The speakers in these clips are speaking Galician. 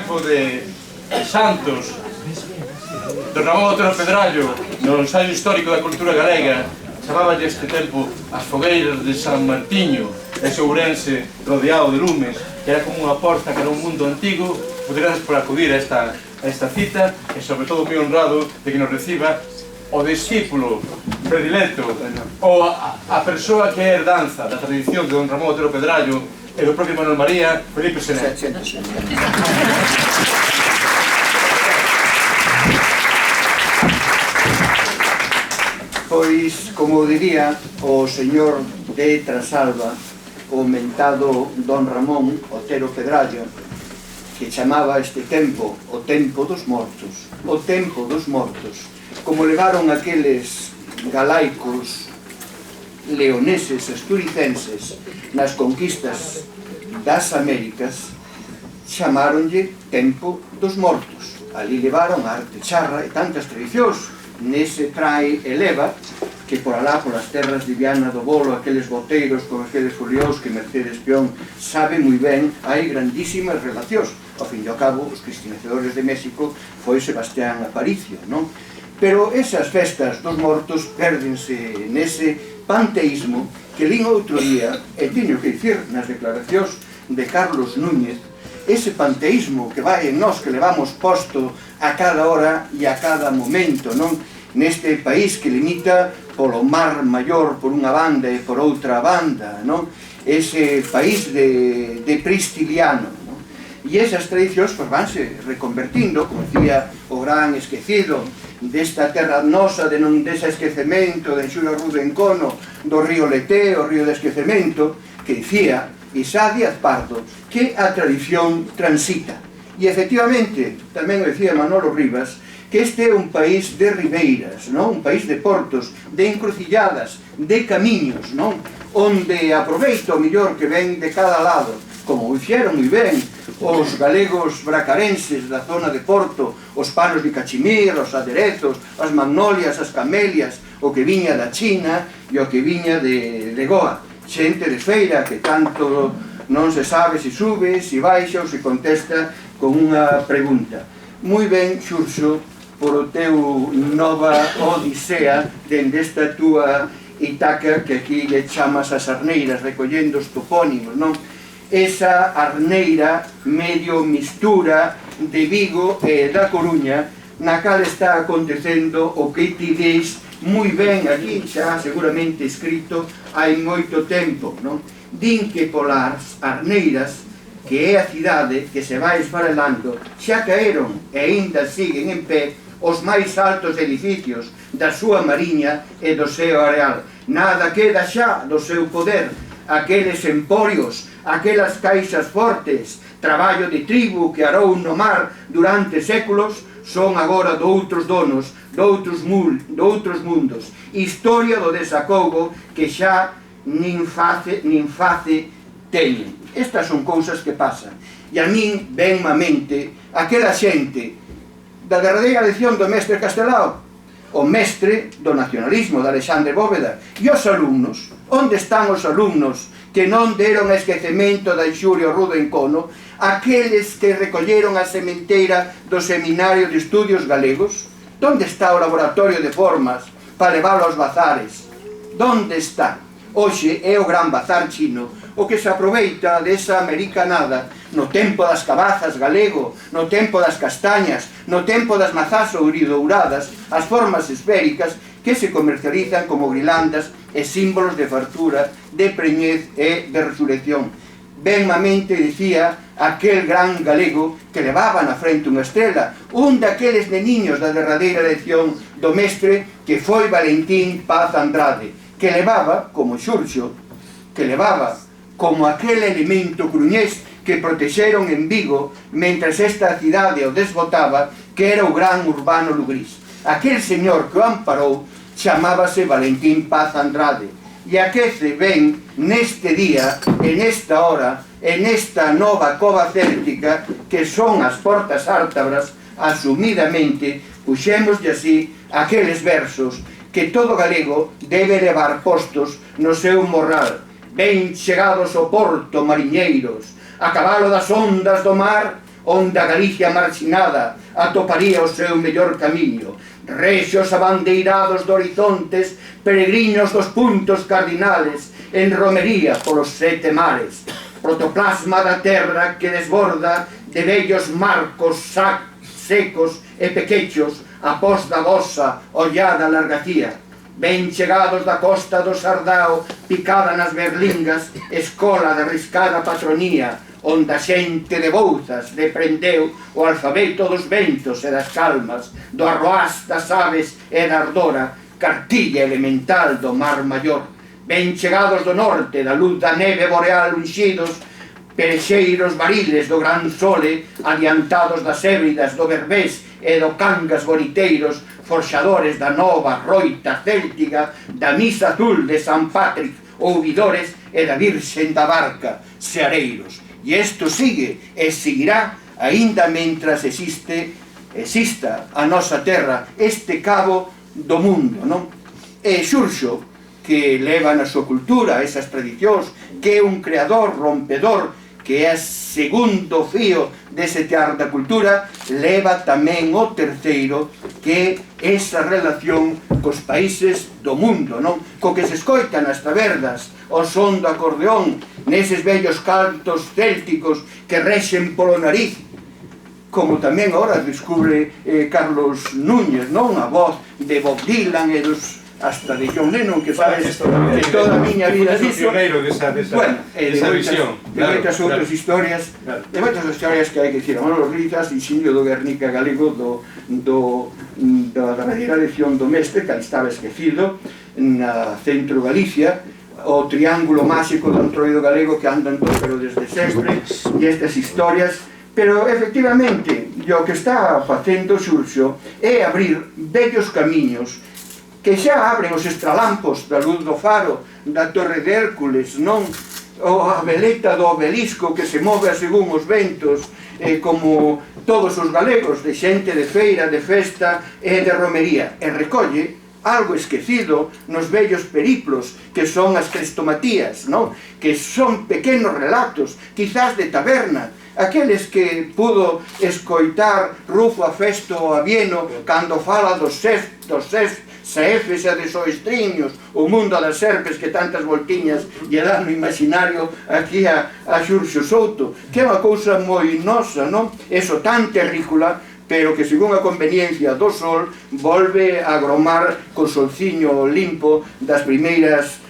tempo de Santos, Don Ramón Otero Pedrallo, no ensaio histórico da cultura galega, chamaballe este tempo as fogueiras de San Martiño, ese Ourense rodeado de lumes, que era como unha porta que era un mundo antigo. Moitas gracias por acudir a esta cita, e sobre todo moi honrado de que nos reciba o discípulo predilecto, ou a persoa que é herdanza da tradición de Don Ramón Otero Pedrallo e do propio Manuel María, Felipe Sené. Pois, como diría o señor de Trasalba, o mentado Don Ramón Otero Pedrallo, que chamaba este tempo o tempo dos mortos, o tempo dos mortos, como levaron aqueles galaicos leoneses asturicenses nas conquistas das Américas, chamaronlle tempo dos mortos. Ali levaron a arte charra e tantas tradicións. Nese trai eleva, que por alá, polas terras de Viana do Bolo, aqueles boteiros con aqueles foliós que Mercedes Peón sabe moi ben, hai grandísimas relacións. Ao fin e ao cabo, os cristianizadores de México foi Sebastián Aparicio, non? Pero esas festas dos mortos pérdense nese panteísmo que lín outro día, e teño que dicir nas declaracións de Carlos Núñez, ese panteísmo que vai en nós, que levamos posto a cada hora e a cada momento, non? Neste país que limita polo Mar Maior por unha banda e por outra banda, non? Ese país de Pristiliano, non? E esas tradicións vanse reconvertindo, como decía o gran esquecido desta terra nosa, desa esquecemento de Xulio Rudo Encono, do río Leté, o río de esquecemento, que dicía Isá Díaz Pardo, que a tradición transita. E efectivamente, tamén o decía Manolo Rivas, que este é un país de ribeiras, non? Un país de portos, de encrucilladas, de camiños, non? Onde aproveita o millor que ven de cada lado, como o hicieron moi ben os galegos bracarenses da zona de Porto, os panos de cachimir, os aderezos, as magnolias, as camelias, o que viña da China e o que viña de Goa. Xente de feira que tanto non se sabe se sube, se baixa ou se contesta con unha pregunta. Moi ben, Xurxo, por o teu nova odisea dende esta túa Itaca, que aquí lle chamas as arneiras, recollendo os topónimos, non? Esa arneira medio mistura de Vigo e da Coruña, na cal está acontecendo o que ti dis moi ben aquí, xa seguramente escrito hai moito tempo, non? Din que polas arneiras, que é a cidade que se vai esfarelando, xa caeron e aínda siguen en pé os máis altos edificios da súa mariña e do seu areal. Nada queda xa do seu poder, aqueles emporios, aquelas caixas fortes, traballo de tribu que arou no mar durante séculos, son agora doutros donos, doutros mundos. Historia do desacougo que xa nin face teñen. Estas son cousas que pasan. E a min venme a mente aquela xente da derradeira lección do mestre Castelao, o mestre do nacionalismo de Alexandre Bóveda. E os alumnos? Onde están os alumnos que non deron a esquecemento da Xulio Rudo Encono, aqueles que recolleron a sementeira do Seminario de Estudios Galegos? Donde está o laboratorio de formas para leválo aos bazares? Donde está? Hoxe é o gran bazar chino o que se aproveita desa americanada no tempo das cabazas galego, no tempo das castañas, no tempo das mazás ouridouradas, as formas esféricas que se comercializan como guirlandas e símbolos de fartura, de preñez e de resurrección. Ben a mente, dicía, aquel gran galego que levaba na frente unha estrela, un daqueles neniños da derradeira lección do mestre que foi Valentín Paz Andrade, que levaba, como Xurxo, que levaba como aquel elemento cruñés que protexeron en Vigo mentras esta cidade o desbotaba, que era o gran Urbano Lugrís. Aquel señor que o amparou chamábase Valentín Paz Andrade, e aquece ben neste día, en esta hora, en esta nova cova céltica que son as portas ártabras, asumidamente puxémoslle así aqueles versos que todo galego debe levar postos no seu morral. Ben chegados ao porto, mariñeiros, a cabalo das ondas do mar, onde a Galicia marxinada atoparía o seu mellor camiño. Rexios abandeirados de horizontes, peregrinos dos puntos cardinales, en romería polos 7 mares, protoplasma da terra que desborda de vellos marcos secos e pequechos após da vosa ollada largacía. Ben chegados da costa do Sardao, picada nas berlingas, escola de arriscada patronía, onde a xente de Bouzas deprendeu o alfabeto dos ventos e das calmas, do arroaz das aves e da ardora, cartilla elemental do mar maior. Ben chegados do norte, da luz da neve boreal unxidos, perexeiros variles do gran sole, adiantados das ébridas do Berbés e do Cangas boniteiros, forxadores da nova roita céltica, da misa azul de San Patrick, ouvidores e da Virxen da Barca, seareiros. E isto sigue e seguirá aínda mentras exista a nosa terra, este cabo do mundo, non? E Xurxo, que leva na súa cultura esas tradicións, que é un creador, rompedor, que é segundo fío dese tear da cultura, leva tamén o terceiro, que é esa relación cos países do mundo, non? Co que se escoita nas tabernas, o son do acordeón, neses vellos cantos célticos que rexen polo nariz, como tamén agora descubre Carlos Núñez, non? A voz de Bob Dylan e dos hasta de John Lennon, que sabes que toda a miña vida diso. Bueno, de moitas outras historias, que hai que dicir. Manolo Ricas, inxenio do Guernica galego da primeira edición do Mestre, que estaba esquecido, na Centro Galicia, o triángulo máxico do Entroido galego que andan todo, pero desde sempre, e estas historias. Pero, efectivamente, o que está facendo Xurxo é abrir vellos camiños que xa abren os estralampos da luz do faro, da Torre de Hércules, non? Ou a veleta do obelisco que se move según os ventos, como todos os galegos, de xente de feira, de festa e de romería. E recolle algo esquecido nos vellos periplos, que son as crestomatías, non? Que son pequenos relatos, quizás de taberna, aqueles que pudo escoitar Rufo a Festo a Vieno cando fala dos saefes e de soestriños, o mundo das serpes que tantas voltiñas lle dan no imaginario aquí a Xurxo Souto, que é unha cousa moi nosa, non? Eso tan terrícola, pero que según a conveniencia do sol volve a agromar co solciño limpo das primeiras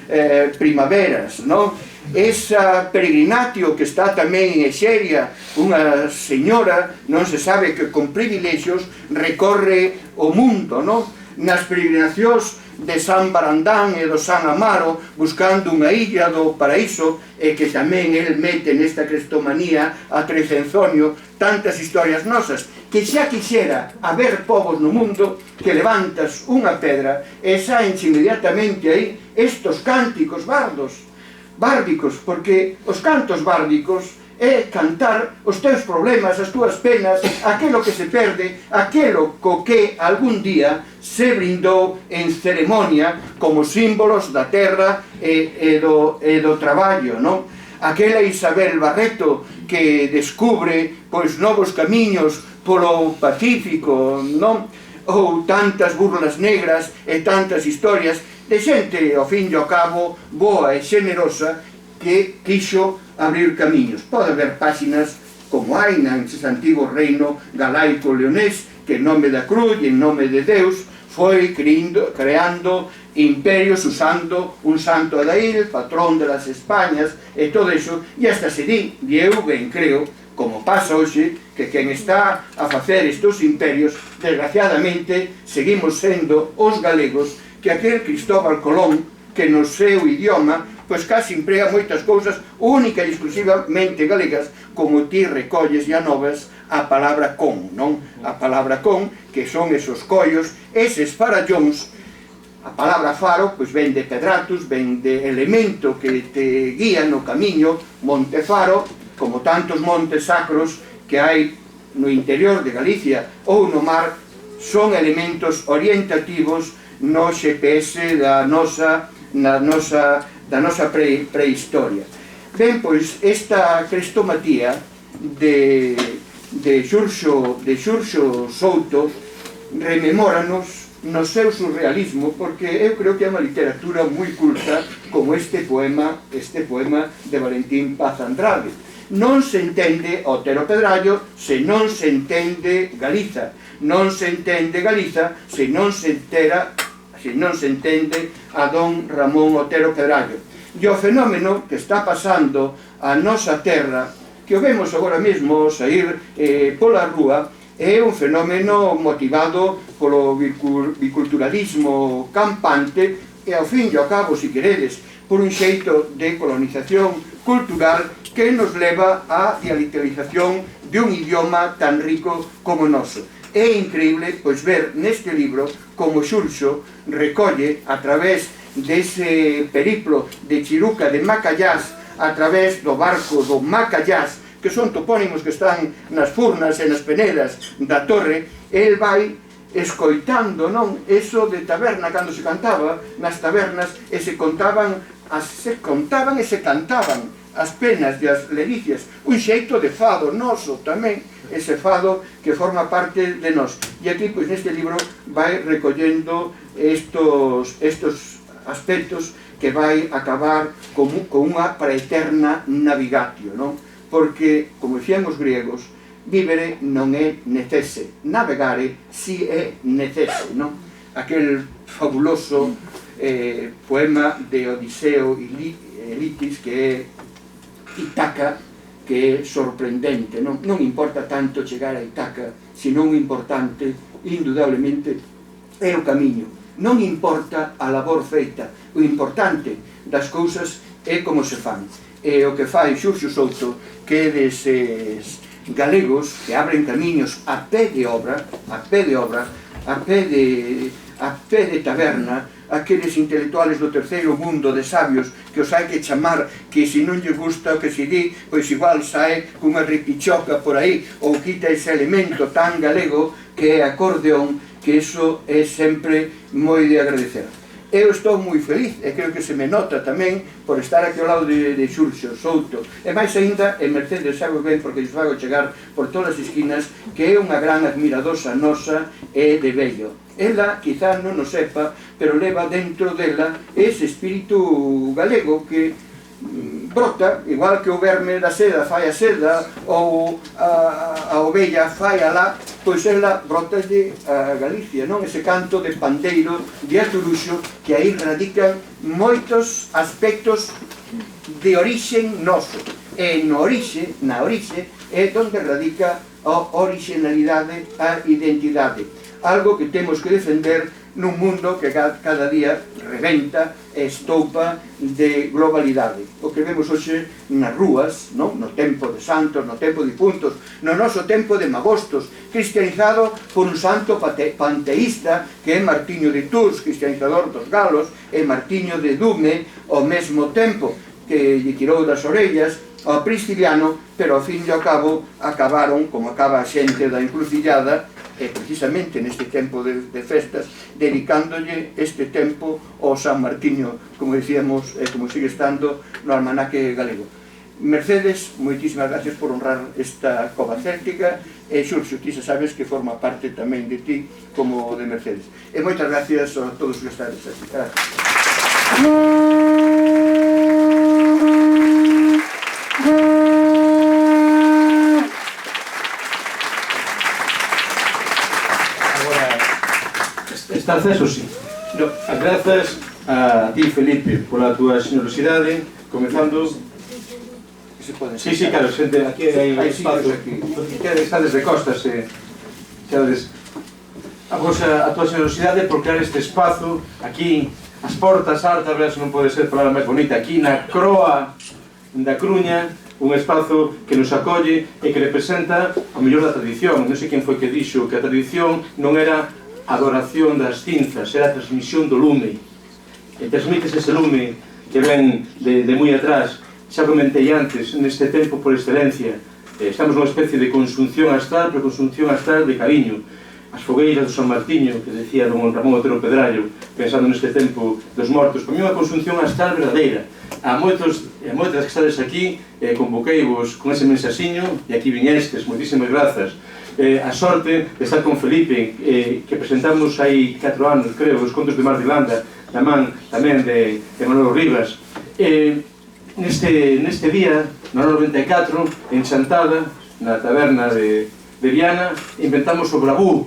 primaveras, non? Esa peregrinatio que está tamén en Exeria, unha señora, non se sabe que con privilexios recorre o mundo, non? Nas peregrinacións de San Barandán e do San Amaro, buscando unha illa do paraíso, e que tamén el mete nesta crestomanía a Trecenzonio tantas historias nosas, que xa quixera haber povos no mundo que levantas unha pedra e saenche inmediatamente aí estos cánticos bárbicos, porque os cantos bárbicos é cantar os teus problemas, as túas penas, aquelo que se perde, aquelo co que algún día se brindou en ceremonia como símbolos da terra e do traballo, non? Aquela Isabel Barreto que descubre novos camiños polo Pacífico, non? Ou tantas burlas negras e tantas historias de xente, ao fin e ao cabo, boa e xenerosa, que quixo abrir camiños. Pode haber páxinas como hai nese antigo reino galaico-leonés, que en nome da cruz e en nome de Deus foi creando imperios usando un santo Adail, patrón de las Españas e todo eso, e hasta se di, e eu ben creo, como pasa hoxe, que quen está a facer estes imperios, desgraciadamente, seguimos sendo os galegos, que aquel Cristóbal Colón, que no seu idioma pois casi emprega moitas cousas única e exclusivamente galegas, como ti recolles e anovas a palabra con, non? A palabra con, que son esos collos, eses farallóns. A palabra faro, pois ven de pedratus, ven de elemento que te guía no camiño. Montefaro, como tantos montes sacros que hai no interior de Galicia ou no mar, son elementos orientativos no GPS da nosa prehistoria. Ben, pois, esta crestomatía de Xurxo Souto rememóranos no seu surrealismo, porque eu creo que é unha literatura moi culta como este poema de Valentín Paz Andrade. Non se entende Otero Pedrallo se non se entende Galiza, non se entende Galiza se non se entende a don Ramón Otero Pedrallo. E o fenómeno que está pasando a nosa terra, que o vemos agora mesmo sair pola rúa, é un fenómeno motivado polo biculturalismo campante e, ao fin e ao cabo, se queredes, por un xeito de colonización cultural que nos leva á dialectalización de un idioma tan rico como o noso. É increíble pois ver neste libro como Xurxo recolle a través dese periplo de Chiruca de Macallás, a través do barco do Macallás, que son topónimos que están nas furnas e nas penedas da torre, el vai escoitando, non, eso de taberna, cando se cantaba nas tabernas e se contaban e se cantaban as penas e as lericias, un xeito de fado noso tamén, ese fado que forma parte de nós. E aquí, pois, neste libro vai recollendo estos aspectos que vai acabar con unha praeterna navigatio, non? Porque, como dicían os griegos, vivere non é necese, navegare si é necese, non? Aquel fabuloso poema de Odiseo e Litis, que é Itaca, que é sorprendente, non? Non importa tanto chegar a Itaca, senón o importante, indudablemente, é o camiño. Non importa a labor feita, o importante das cousas é como se fan. E o que fai Xurxo Souto, que é deses galegos que abren camiños a pé de obra, a pé de taberna, aqueles intelectuales do terceiro mundo de sabios que os hai que chamar, que se non lle gusta o que se di, pois igual sae cunha ripichoca por aí, ou quita ese elemento tan galego que é acordeón, que iso é sempre moi de agradecer. Eu estou moi feliz, e creo que se me nota tamén por estar aquí ao lado de Xurxo Souto, e máis aínda en Mercedes, sabe ben, porque lles fago chegar por todas as esquinas, que é unha gran admiradosa nosa e de vello. Ela, quizá non o sepa, pero leva dentro dela ese espírito galego que brota, igual que o verme da seda fai a seda, ou a ovella fai alá, pois ela brota de Galicia, non? Ese canto de pandeiro de Aturuxo, que aí radican moitos aspectos de orixen noso. E na orixe é onde radica a orixenalidade, a identidade. Algo que temos que defender nun mundo que cada día reventa e estoupa de globalidade. O que vemos hoxe nas rúas, no tempo de santos, no tempo de difuntos, no noso tempo de magostos, cristianizado por un santo panteísta que é Martiño de Tours, cristianizador dos galos, e Martiño de Dume ao mesmo tempo, que lle tirou das orellas ao Prisciliano, pero ao fin e ao cabo acabaron, como acaba a xente da encrucillada, e precisamente neste tempo de festas, dedicándolle este tempo ao San Martiño, como decíamos, e como sigue estando no almanaque galego. Mercedes, moitísimas gracias por honrar esta cova céltica, e Xurxo, ti xa sabes que forma parte tamén de ti como de Mercedes. E moitas gracias a todos os que estades aquí. Gracias. Está acceso, sí. No, grazas a ti, Felipe, pola túa xenerosidade, comezando... Sí, claro, xente, aquí hai espazo, estades de costas, xeades. A túa xenerosidade por crear este espazo, aquí, as portas altas, verás, non pode ser palabra máis bonita, aquí na croa da Cruña, un espazo que nos acolle e que representa o mellor da tradición. Non sei quen foi que dixo que a tradición non era adoración das cinzas, era a transmisión do lume. E transmites ese lume que ven de moi atrás. Xa comentei antes, neste tempo por excelencia, estamos nunha especie de consunción astral, pero consunción astral de cariño. as fogueiras do San Martiño, que decía don Ramón Otero Pedrallo, pensando neste tempo dos mortos, para mí unha consunción astral verdadeira. A moitas que estades aquí, convoquei-vos con ese mensaxiño, e aquí viñestes, moitísimas grazas. A sorte de estar con Felipe, que presentamos hai 4 anos, creo, os contos de Mar de Landa, da man tamén de Manolo Rivas. Neste día, no ano 94, en Chantada, na taberna de Viana, inventamos o Bravú,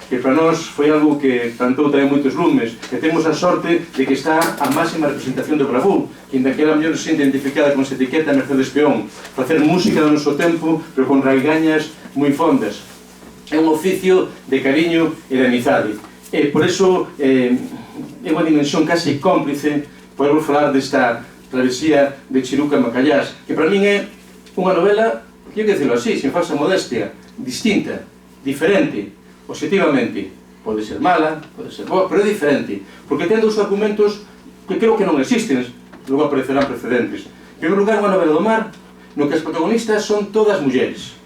que para nós foi algo que plantou tamén moitos lumes, e temos a sorte de que está a máxima representación do Bravú, que daquela mellor se identificada con esa etiqueta Mercedes Peón, facer música do noso tempo, pero con raigañas moi fondas. É un oficio de cariño e de amizade. E por iso é unha dimensión casi cómplice poder falar desta travesía de Chiruca Macallás, que para min é unha novela, eu que decirlo así, sin falsa modestia, distinta, diferente, objetivamente. Pode ser mala, pode ser boa, pero é diferente, porque ten dous argumentos que creo que non existen, logo aparecerán precedentes. En primeiro lugar, unha novela do mar, no que as protagonistas son todas mulleres.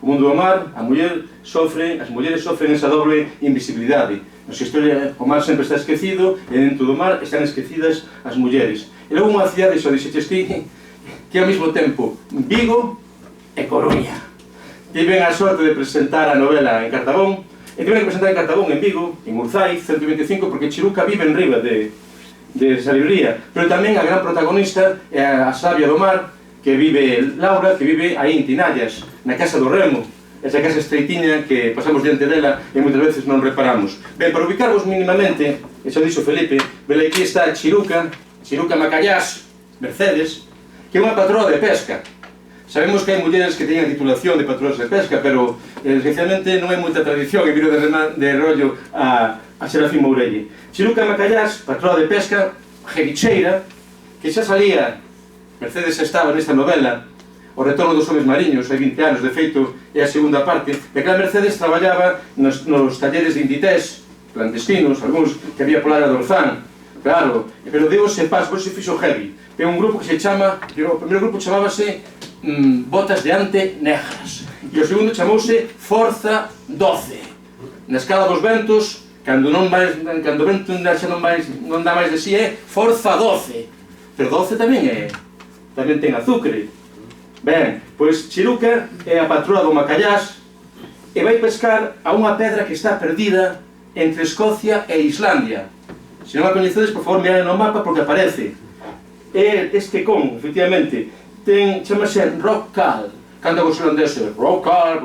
O mundo do mar, as mulleres sofren esa doble invisibilidade. Na súa historia, o mar sempre está esquecido, e dentro do mar están esquecidas as mulleres. E logo unha cidade, xo dixeches ti, que ao mesmo tempo Vigo e Coruña. Tiven a sorte de presentar a novela en Cartabón, e tiven que presentar en Cartabón, en Vigo, en Murzai, 125, porque Chiruca vive en riba de esa librería, pero tamén a gran protagonista é a sabia do mar, que vive Laura, que vive aí en Tinallas, na Casa do Remo, esa casa estreitiña que pasamos diante dela e moitas veces non reparamos. Ben, para ubicarvos mínimamente, e xa dixo Felipe, vele aquí está Chiruca Macallás, Mercedes, que é unha patroa de pesca. Sabemos que hai mulleres que teñen titulación de patroas de pesca, pero especialmente non hai moita tradición en Viro de Rollo a Serafín Mourelle. Chiruca Macallás, patroa de pesca, jericheira, que xa salía, Mercedes estaba nesta novela, O retorno dos homes mariños, hai 20 anos, de feito, é a segunda parte, e que a Mercedes traballaba nos talleres de Inditex, clandestinos, algúns que había pola área do Orzán, claro, pero deuse pas, por se fixo heavy. Ten un grupo que se chama, o primeiro grupo chamábase Botas de Ante Negras, e o segundo chamouse Forza 12. Na escala dos ventos, cando o vento non dá máis de si, é Forza 12. Pero 12 tamén ten azúcar. Ben, pois Chiruca é a patroa do Macallás e vai pescar a unha pedra que está perdida entre Escocia e Islandia. Se non a coñecedes, por favor, mirade no mapa porque aparece. É este con, efectivamente, chamase Rockall. Canta os islandeses, Rockall,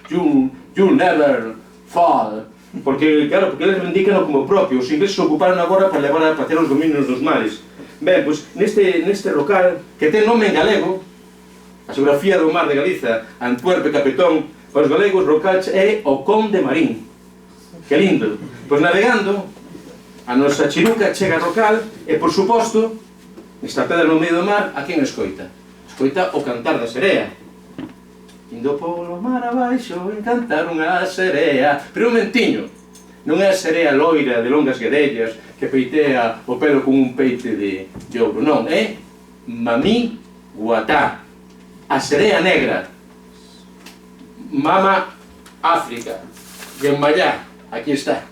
you'll never fall. Porque, claro, porque eles reivindican como propio. Os ingleses se ocuparon agora para levar a ter os dominios dos mares. Ben, pois, neste Rockall, que ten nome en galego, a xeografía do mar de Galiza, Antuerpe, Capetón, para os galegos, Rockall é o Conde Marín. Que lindo. Pois navegando, a nosa Chiruca chega a Rockall e, por suposto, nesta pedra no medio do mar, a quen escoita? Escoita o cantar da serea. Indo polo mar abaixo, encantar unha serea. Pero un mentiño. Non é a serea loira de longas guedellas que peitea o pelo con un peite de ouro. Non, é Mamí Guatá. A serea negra, Mama África, e en Mallá, aquí está.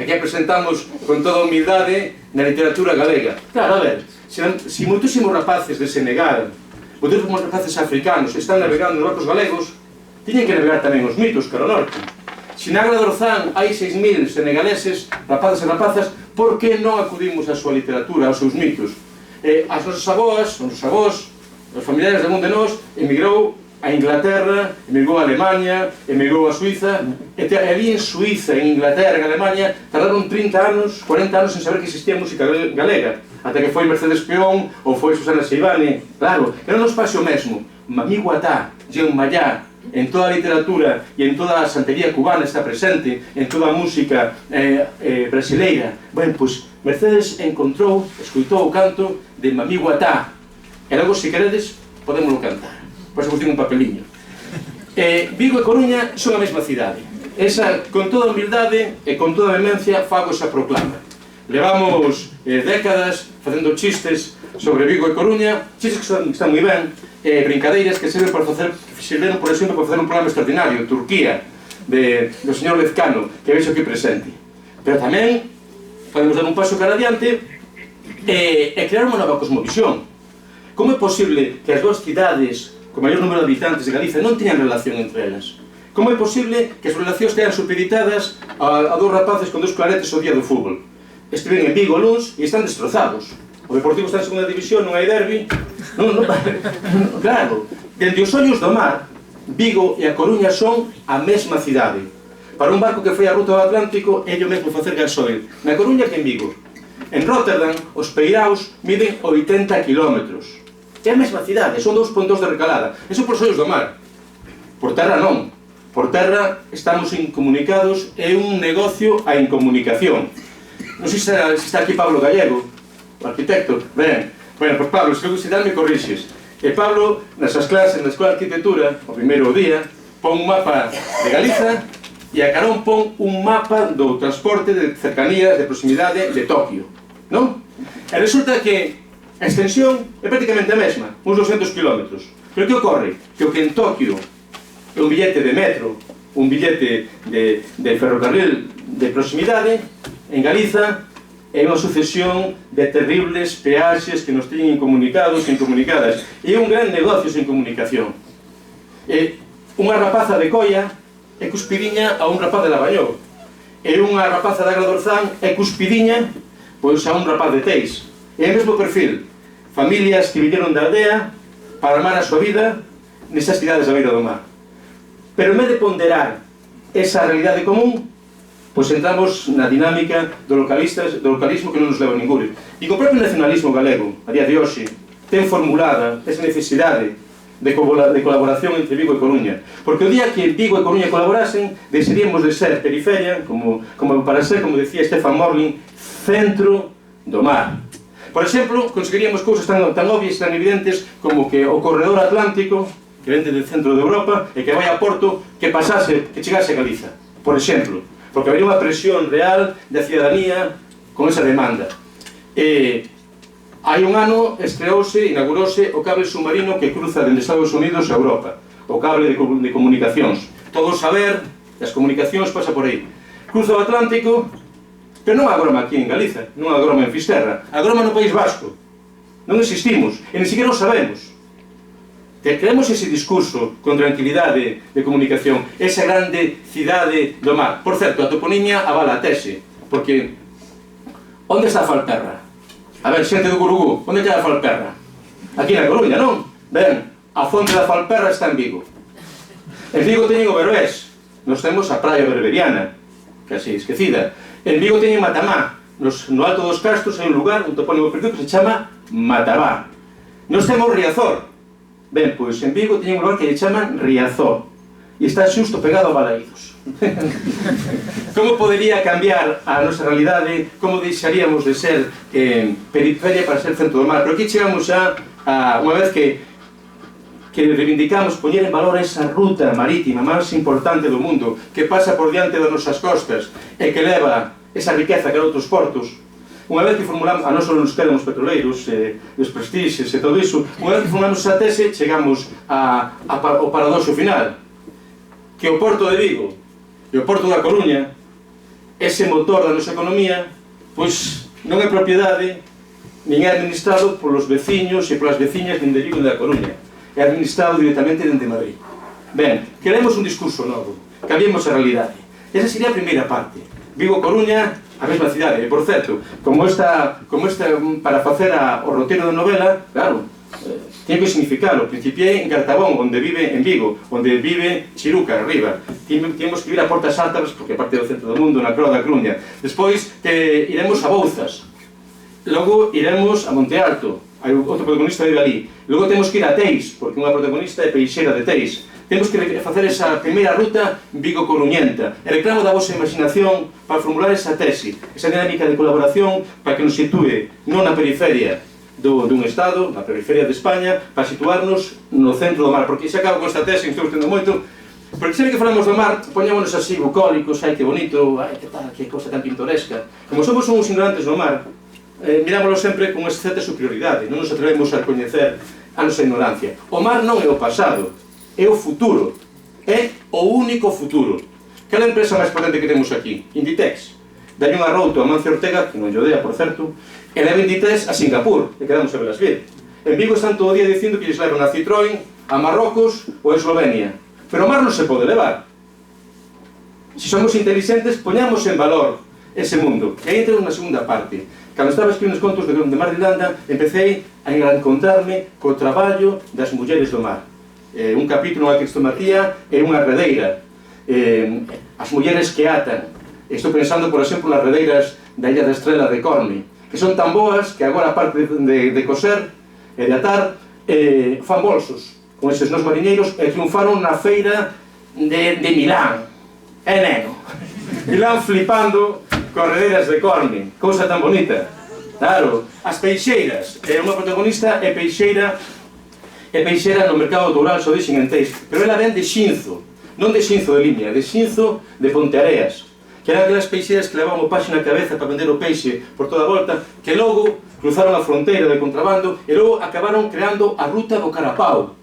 Aquí presentamos con toda humildade na literatura galega. Claro, a ver, se moitísimos rapaces de Senegal, moitísimos rapaces africanos están navegando nos barcos galegos, tiñen que navegar tamén os mitos cara ao norte. Se na Agra do Orzán hai 6.000 senegaleses, rapazas e rapazas, por que non acudimos á súa literatura, aos seus mitos? As nosas aboas, os nosos avós, os familiares de algún de nós, emigrou a Inglaterra, emigrou a Alemania, emigrou a Suiza, e ali en Suiza, en Inglaterra, en Alemania, tardaron 30 anos, 40 anos en saber que existía música galega, ata que foi Mercedes Peón ou foi Susana Seivane, claro, que non nos pase o mesmo. Mamí Guatá, Jean Mallá, en toda a literatura e en toda a santería cubana está presente, en toda a música brasileira. Ben, pois, Mercedes escutou o canto de Mamí Guatá, e logo, se queredes, podémoslo cantar. Por eso vos digo un papeliño. Vigo e Coruña son a mesma cidade. Esa, con toda humildade e con toda vehemencia, fago esa proclama. Levamos décadas facendo chistes sobre Vigo e Coruña, chistes que están moi ben, brincadeiras que sirven por exemplo, para facer un programa extraordinario, Turquía. do señor Lezcano, que vexo que presente. Pero tamén podemos dar un paso cara adiante e crear unha nova cosmovisión. Como é posible que as dúas cidades con maior número de habitantes de Galicia non teñan relación entre elas? Como é posible que as relacións tean supeditadas a dous rapaces con dous claretes o día do fútbol? Estiven en Vigo luns e están destrozados. O Deportivo está en segunda división, non hai derbi. Claro, dende os ollos do mar, Vigo e a Coruña son a mesma cidade. Para un barco que foi a ruta do Atlántico, é o mesmo facer gasoil na Coruña que en Vigo. En Rotterdam, os peiraos miden 80 kilómetros. É a mesma cidade, son dous pontos de recalada. Eso por os ollos do mar. Por terra non. Por terra estamos incomunicados, é un negocio a incomunicación. Non sei se está aquí Pablo Gallego, o arquitecto. Ben, bueno, pois Pablo, se si me corrixes. E Pablo, nas súas clases na Escola de Arquitectura, o primeiro día, pon un mapa de Galiza e a carón pon un mapa do transporte de cercanías, de proximidade de Tokio, non? E resulta que a extensión é prácticamente a mesma, uns 200 kilómetros. Pero que ocorre? Que o que en Tokio un billete de metro, un billete de ferrocarril de proximidade, en Galiza é unha sucesión de terribles peaxes que nos teñen incomunicados e incomunicadas. E é un gran negocio sen comunicación. Unha rapaza de Coia é cuspidiña a un rapaz de Lavañou. E unha rapaza de Agradorzán é cuspidiña pois a un rapaz de Teis. É o mesmo perfil. Familias que viñeron da aldea para armar a súa vida nesas cidades da beira do mar. Pero en vez de ponderar esa realidade común, pois entramos na dinámica do localismo que non nos leva a ningún. E o propio nacionalismo galego, a día de hoxe, ten formulada esa necesidade de colaboración entre Vigo e Coruña. Porque o día que Vigo e Coruña colaborasen, deixaríamos de ser periferia, como para ser, como decía Stefan Morlin, centro do mar. Por exemplo, conseguiríamos cousas tan obvias e tan evidentes como que o corredor atlántico, que vende del centro de Europa e que vai a Porto, que pasase, que chegase a Galiza, por exemplo, porque habría unha presión real da cidadanía con esa demanda. Hai un ano inaugurouse o cable submarino que cruza dende Estados Unidos a Europa, o cable de comunicacións. Todo o saber das comunicacións pasa por aí. Cruza o Atlántico, pero non agroma aquí en Galiza, non agroma en Fisterra, agroma no País Vasco. Non existimos, e ni siquiera o sabemos. Creemos ese discurso con tranquilidade de comunicación, esa grande cidade do mar. Por certo, a toponimia avala a tese, porque onde está Falperra? A ver, xente do Gurugú, onde queda Falperra? Aquí na Coruña, non? Ben, a fonte da Falperra está en Vigo. En Vigo teñen o Veroés, nos temos a praia berberiana, casi esquecida. En Vigo teñen Matamá, no alto dos Castros hai un lugar, un topónimo perdido que se chama Matabá. Nos temos Riazor. Ben, pois en Vigo teñen un lugar que lle chaman Riazor e está xusto pegado a Balaídos. Como podería cambiar a nosa realidade? Como deixaríamos de ser periferia para ser centro do mar? Pero aquí chegamos xa a unha vez que reivindicamos poñer en valor esa ruta marítima máis importante do mundo que pasa por diante das nosas costas e que leva esa riqueza que era outros portos. Unha vez que formulamos, a non só nos quedan os petroleiros, os prestixes e todo iso, unha vez que formulamos esa tese, chegamos ao paradoxo final, que o Porto de Vigo e o Porto da Coruña, ese motor da nosa economía, pois non é propiedade, nin é administrado polos veciños e polas veciñas nin de Vigo nin da Coruña, é administrado directamente dende Madrid. Ben, queremos un discurso novo, cambiemos a realidade. Esa sería a primeira parte. Vigo-Coruña, a mesma cidade. E, por certo, como esta para facer o roteiro da novela, claro, tiene que significalo. Principiei en Cartabón, onde vive en Vigo, onde vive Chiruca, arriba. Temos que ir a Portas Altas, porque é parte do centro do mundo, na Croa da Coruña. Despois iremos a Bouzas. Logo iremos a Monte Alto. Hai outro protagonista vive ali. Logo temos que ir a Teis, porque unha protagonista é peixeira de Teis. Temos que facer esa primeira ruta Vigo-Coruñenta. E reclamo da vosa imaginación para formular esa tese, esa dinámica de colaboración para que nos sitúe non na periferia dun Estado, na periferia de España, para situarnos no centro do mar. Porque se acabo con esta tese, que estou tendo moito, porque sempre que falamos do mar, poñámonos así bucólicos, ai que bonito, ai que tal, que cosa tan pintoresca. Como somos uns ignorantes do mar, mirámoslo sempre con certa superioridade, non nos atrevemos a coñecer a nosa ignorancia. O mar non é o pasado, é o futuro, é o único futuro. Cal é a empresa máis potente que temos aquí? Inditex. Dalle un arrouto a Mancio Ortega, que non lle odea, por certo, e leva Inditex a Singapur, e quedamos a velas vir. En Vigo están todo o día dicindo que lles levan a Citroën, a Marrocos ou a Eslovenia. Pero o mar non se pode levar. Se somos inteligentes, poñamos en valor ese mundo. E aí entramos na segunda parte. Cando estaba escribindo os contos de Mar de Irlanda, empecé a encontrarme co traballo das mulleres do mar. Un capítulo na que estou matía é unha redeira. As mulleres que atan. Estou pensando, por exemplo, nas redeiras da Illa da Estrela de Corme, que son tan boas que agora, aparte de coser e de atar, fan bolsos con eses nos mariñeiros e triunfaron na feira de Milán. Neno. Milán flipando con redeiras de Corme. Cousa tan bonita. Claro. As peixeiras. Unha protagonista é peixeira no mercado do Oural, só dixen en Teis. Pero ela ven de Xinzo. Non de Xinzo de Limia, de Xinzo de Ponteareas. Que eran aquelas peixeiras que levaban o paxe na cabeza para vender o peixe por toda a volta, que logo cruzaron a fronteira de contrabando e logo acabaron creando a ruta do carapau,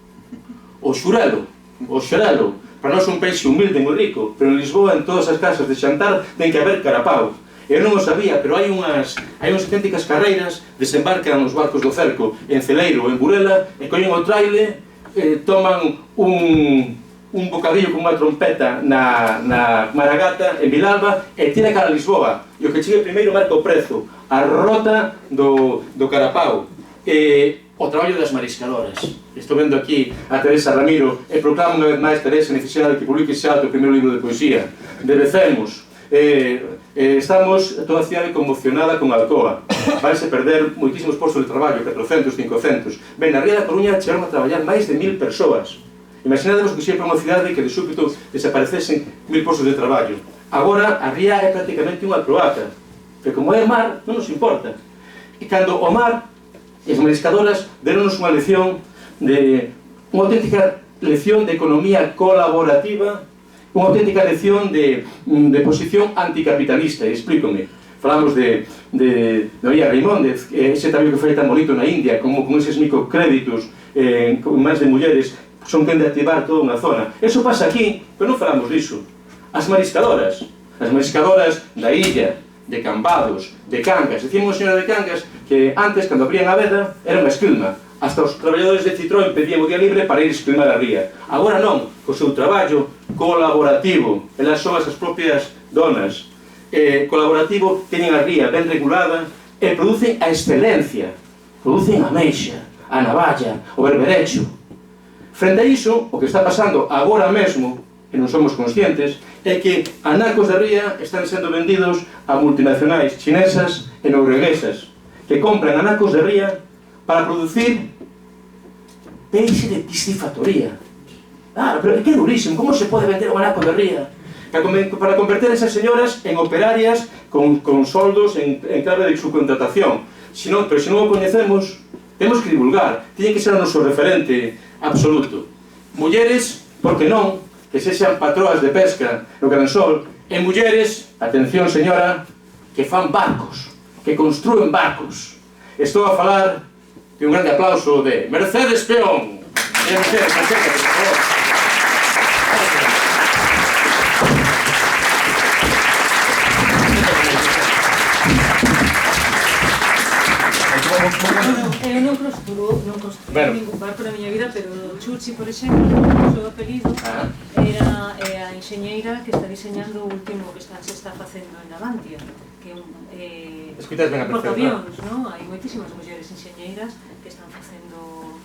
o xurelo, o xerelo. Para nós un peixe humilde e moi rico, pero en Lisboa, en todas as casas de xantar, ten que haber carapau. Eu non o sabía, pero hai unhas auténticas carreiras, desembarcan nos barcos do cerco en Celeiro, en Burela, e collen o traile, toman un bocadillo con unha trompeta na Maragata, en Vilalba, e tira cara a Lisboa. E o que chegue primeiro marca o prezo, a rota do carapau. O traballo das mariscadoras. Estou vendo aquí a Teresa Ramiro e proclamo unha vez máis, Teresa, necesidade de que publique xa o primeiro libro de poesía. Debecemos. Estamos toda a cidade conmocionada con Alcoa. Vanse perder moitísimos postos de traballo, 400, 500. Ben, na Ría da Coruña chegaron a traballar máis de 1000 persoas. Imaginademos que sempre unha cidade que de súbito desaparecesen 1000 postos de traballo. Agora, a ría é prácticamente unha cloaca. Pero como é mar, non nos importa. E cando o mar, as mariscadoras deronnos unha lección unha auténtica lección de economía colaborativa, unha auténtica lección de posición anticapitalista. E explícome. Falamos de Noia Raimóndez, ese traballo que foi tan bonito na India, como con eses microcréditos, con máis de mulleres, son quen de activar toda unha zona. Eso pasa aquí, pero non falamos disso. As mariscadoras da illa, de Cambados, de Cangas. Dicimos, señora de Cangas, que antes, cando abrían a veda, era unha esquilma. Hasta os traballadores de Citroën pedían o día libre para ir esquilmar a ría. Agora non, co seu traballo colaborativo. Elas son as propias donas. Colaborativo, teñen a ría ben regulada e producen a excelencia. Producen a meixa, a navalla, o berberecho. Frente a iso, o que está pasando agora mesmo, e non somos conscientes, é que anacos da ría están sendo vendidos a multinacionais chinesas e norueguesas que compran anacos de ría para producir peixe de piscifactoría. Pero é que é durísimo, como se pode vender un anaco de ría? Para converter esas señoras en operarias con soldos en clave de subcontratación. Pero se non o coñecemos, temos que divulgar, tiene que ser o noso referente absoluto. Mulleres, porque non, que sexan patroas de pesca no Caransol, e mulleres, atención señora, que fan barcos, que construen barcos. Estou a falar de un grande aplauso de Mercedes Peón. Mercedes, acércate, por favor. Eu non construo ningún barco na miña vida, pero Chuchi, por exemplo, o seu apelido era a enxeñeira que está diseñando o último que se está facendo en Navantia, que é un portaavións, non? Hai moitísimas mulleres enxeñeiras que están facendo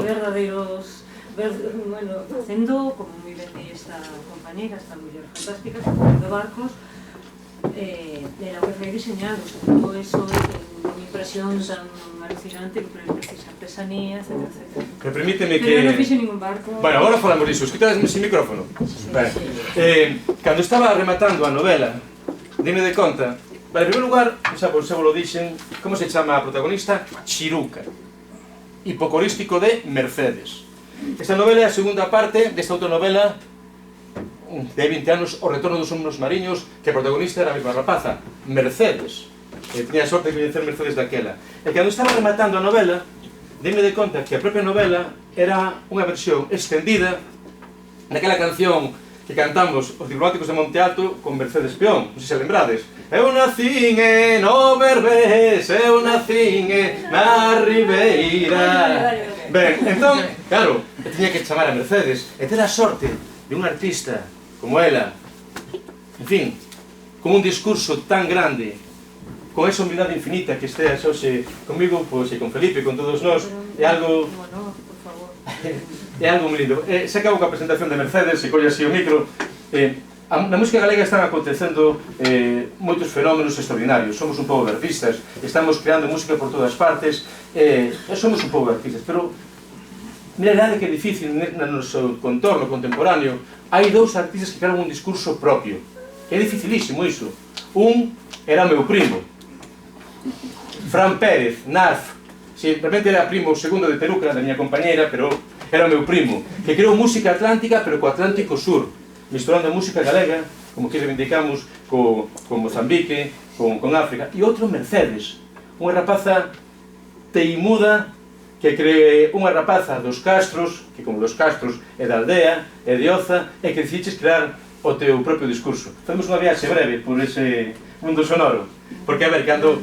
verdadeiros, facendo, como moi ben di esta compañera, esta muller fantástica, facendo barcos, era o que foi diseñado, todo eso unha impresión tan alucinante que precisa artesanía, etc. Pero permíteme que... Pero non fixe ningún barco... Bueno, agora falamos disso, escuitades sin micrófono. Cando estaba rematando a novela, dime de conta, en primeiro lugar, xa vos lo dixen, como se chama a protagonista? Chiruca, hipocorístico de Mercedes. Esta novela é a segunda parte desta outra novela de 20 anos, O retorno dos homens mariños, que a protagonista era a mesma rapaza, Mercedes. Tenía a sorte de coñecer Mercedes daquela. E cando estaba rematando a novela, dime de conta que a propia novela era unha versión extendida daquela canción que cantamos os Diplomáticos de Monte Alto con Mercedes Peón, non sei se lembrades. Eu nacín no Berbés, eu nacín na Ribeira. Ben, entón, claro, tiña que chamar a Mercedes e ter a sorte de un artista como ela, en fin, con un discurso tan grande, con esa humildade infinita que esteas hoxe comigo, pois, e con Felipe, con todos nós, é algo... É algo moi lindo. Se acabo coa presentación de Mercedes, se colle así o micro. Na música galega están acontecendo moitos fenómenos extraordinarios. Somos un pobo de artistas, estamos creando música por todas partes, e somos un pobo de artistas, pero mira, é que é difícil no noso contorno contemporáneo. Hai dous artistas que crean un discurso propio. É dificilísimo iso. Un era o meu primo, Fran Pérez, Narf. Si, realmente era primo segundo de Teruca, da miña compañeira, pero era o meu primo, que creou música atlántica, pero co Atlántico Sur, misturando a música galega, como que reivindicamos, con Mozambique, con África. E outro, Mercedes, unha rapaza teimuda, que cree unha rapaza dos Castros, que como dos Castros é da aldea, é de Oza, e que decidiches crear o teu propio discurso. Fomos unha viaxe breve por ese mundo sonoro. Porque, a ver, cando